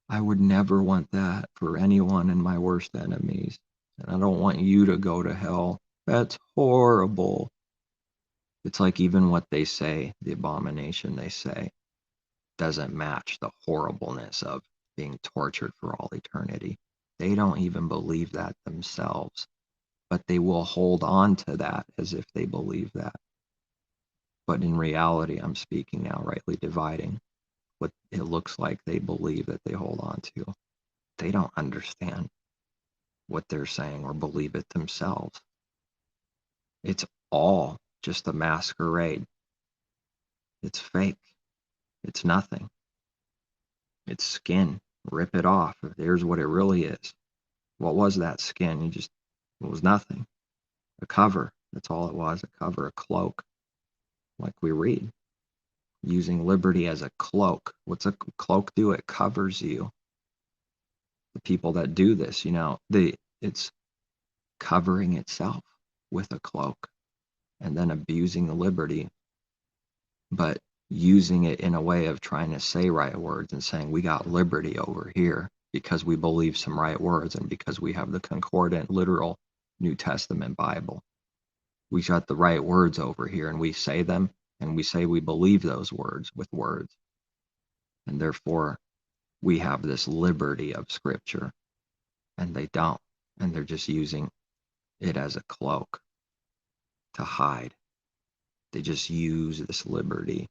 I would never want that for anyone and my worst enemies. And I don't want you to go to hell. That's horrible. It's like even what they say, the abomination they say, doesn't match the horribleness of being tortured for all eternity. They don't even believe that themselves, but they will hold on to that as if they believe that. But in reality, I'm speaking now, rightly dividing what it looks like they believe that they hold on to. They don't understand what they're saying or believe it themselves. It's all just a masquerade. It's fake. It's nothing. It's skin. Rip it off. There's what it really is. What was that skin? It was nothing. A cover. That's all it was. A cover, a cloak. Like we read. Using liberty as a cloak. What's a cloak do? It covers you. The people that do this, it's covering itself with a cloak and then abusing the liberty, but using it in a way of trying to say right words and saying we got liberty over here because we believe some right words and because we have the concordant, literal New Testament Bible. We got the right words over here and we say them and we say we believe those words with words. And therefore, we have this liberty of Scripture, and they don't. And they're just using it as a cloak to hide. They just use this liberty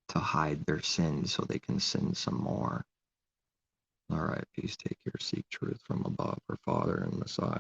to hide their sins so they can sin some more. All right, peace, take care, seek truth from above, our Father and Messiah.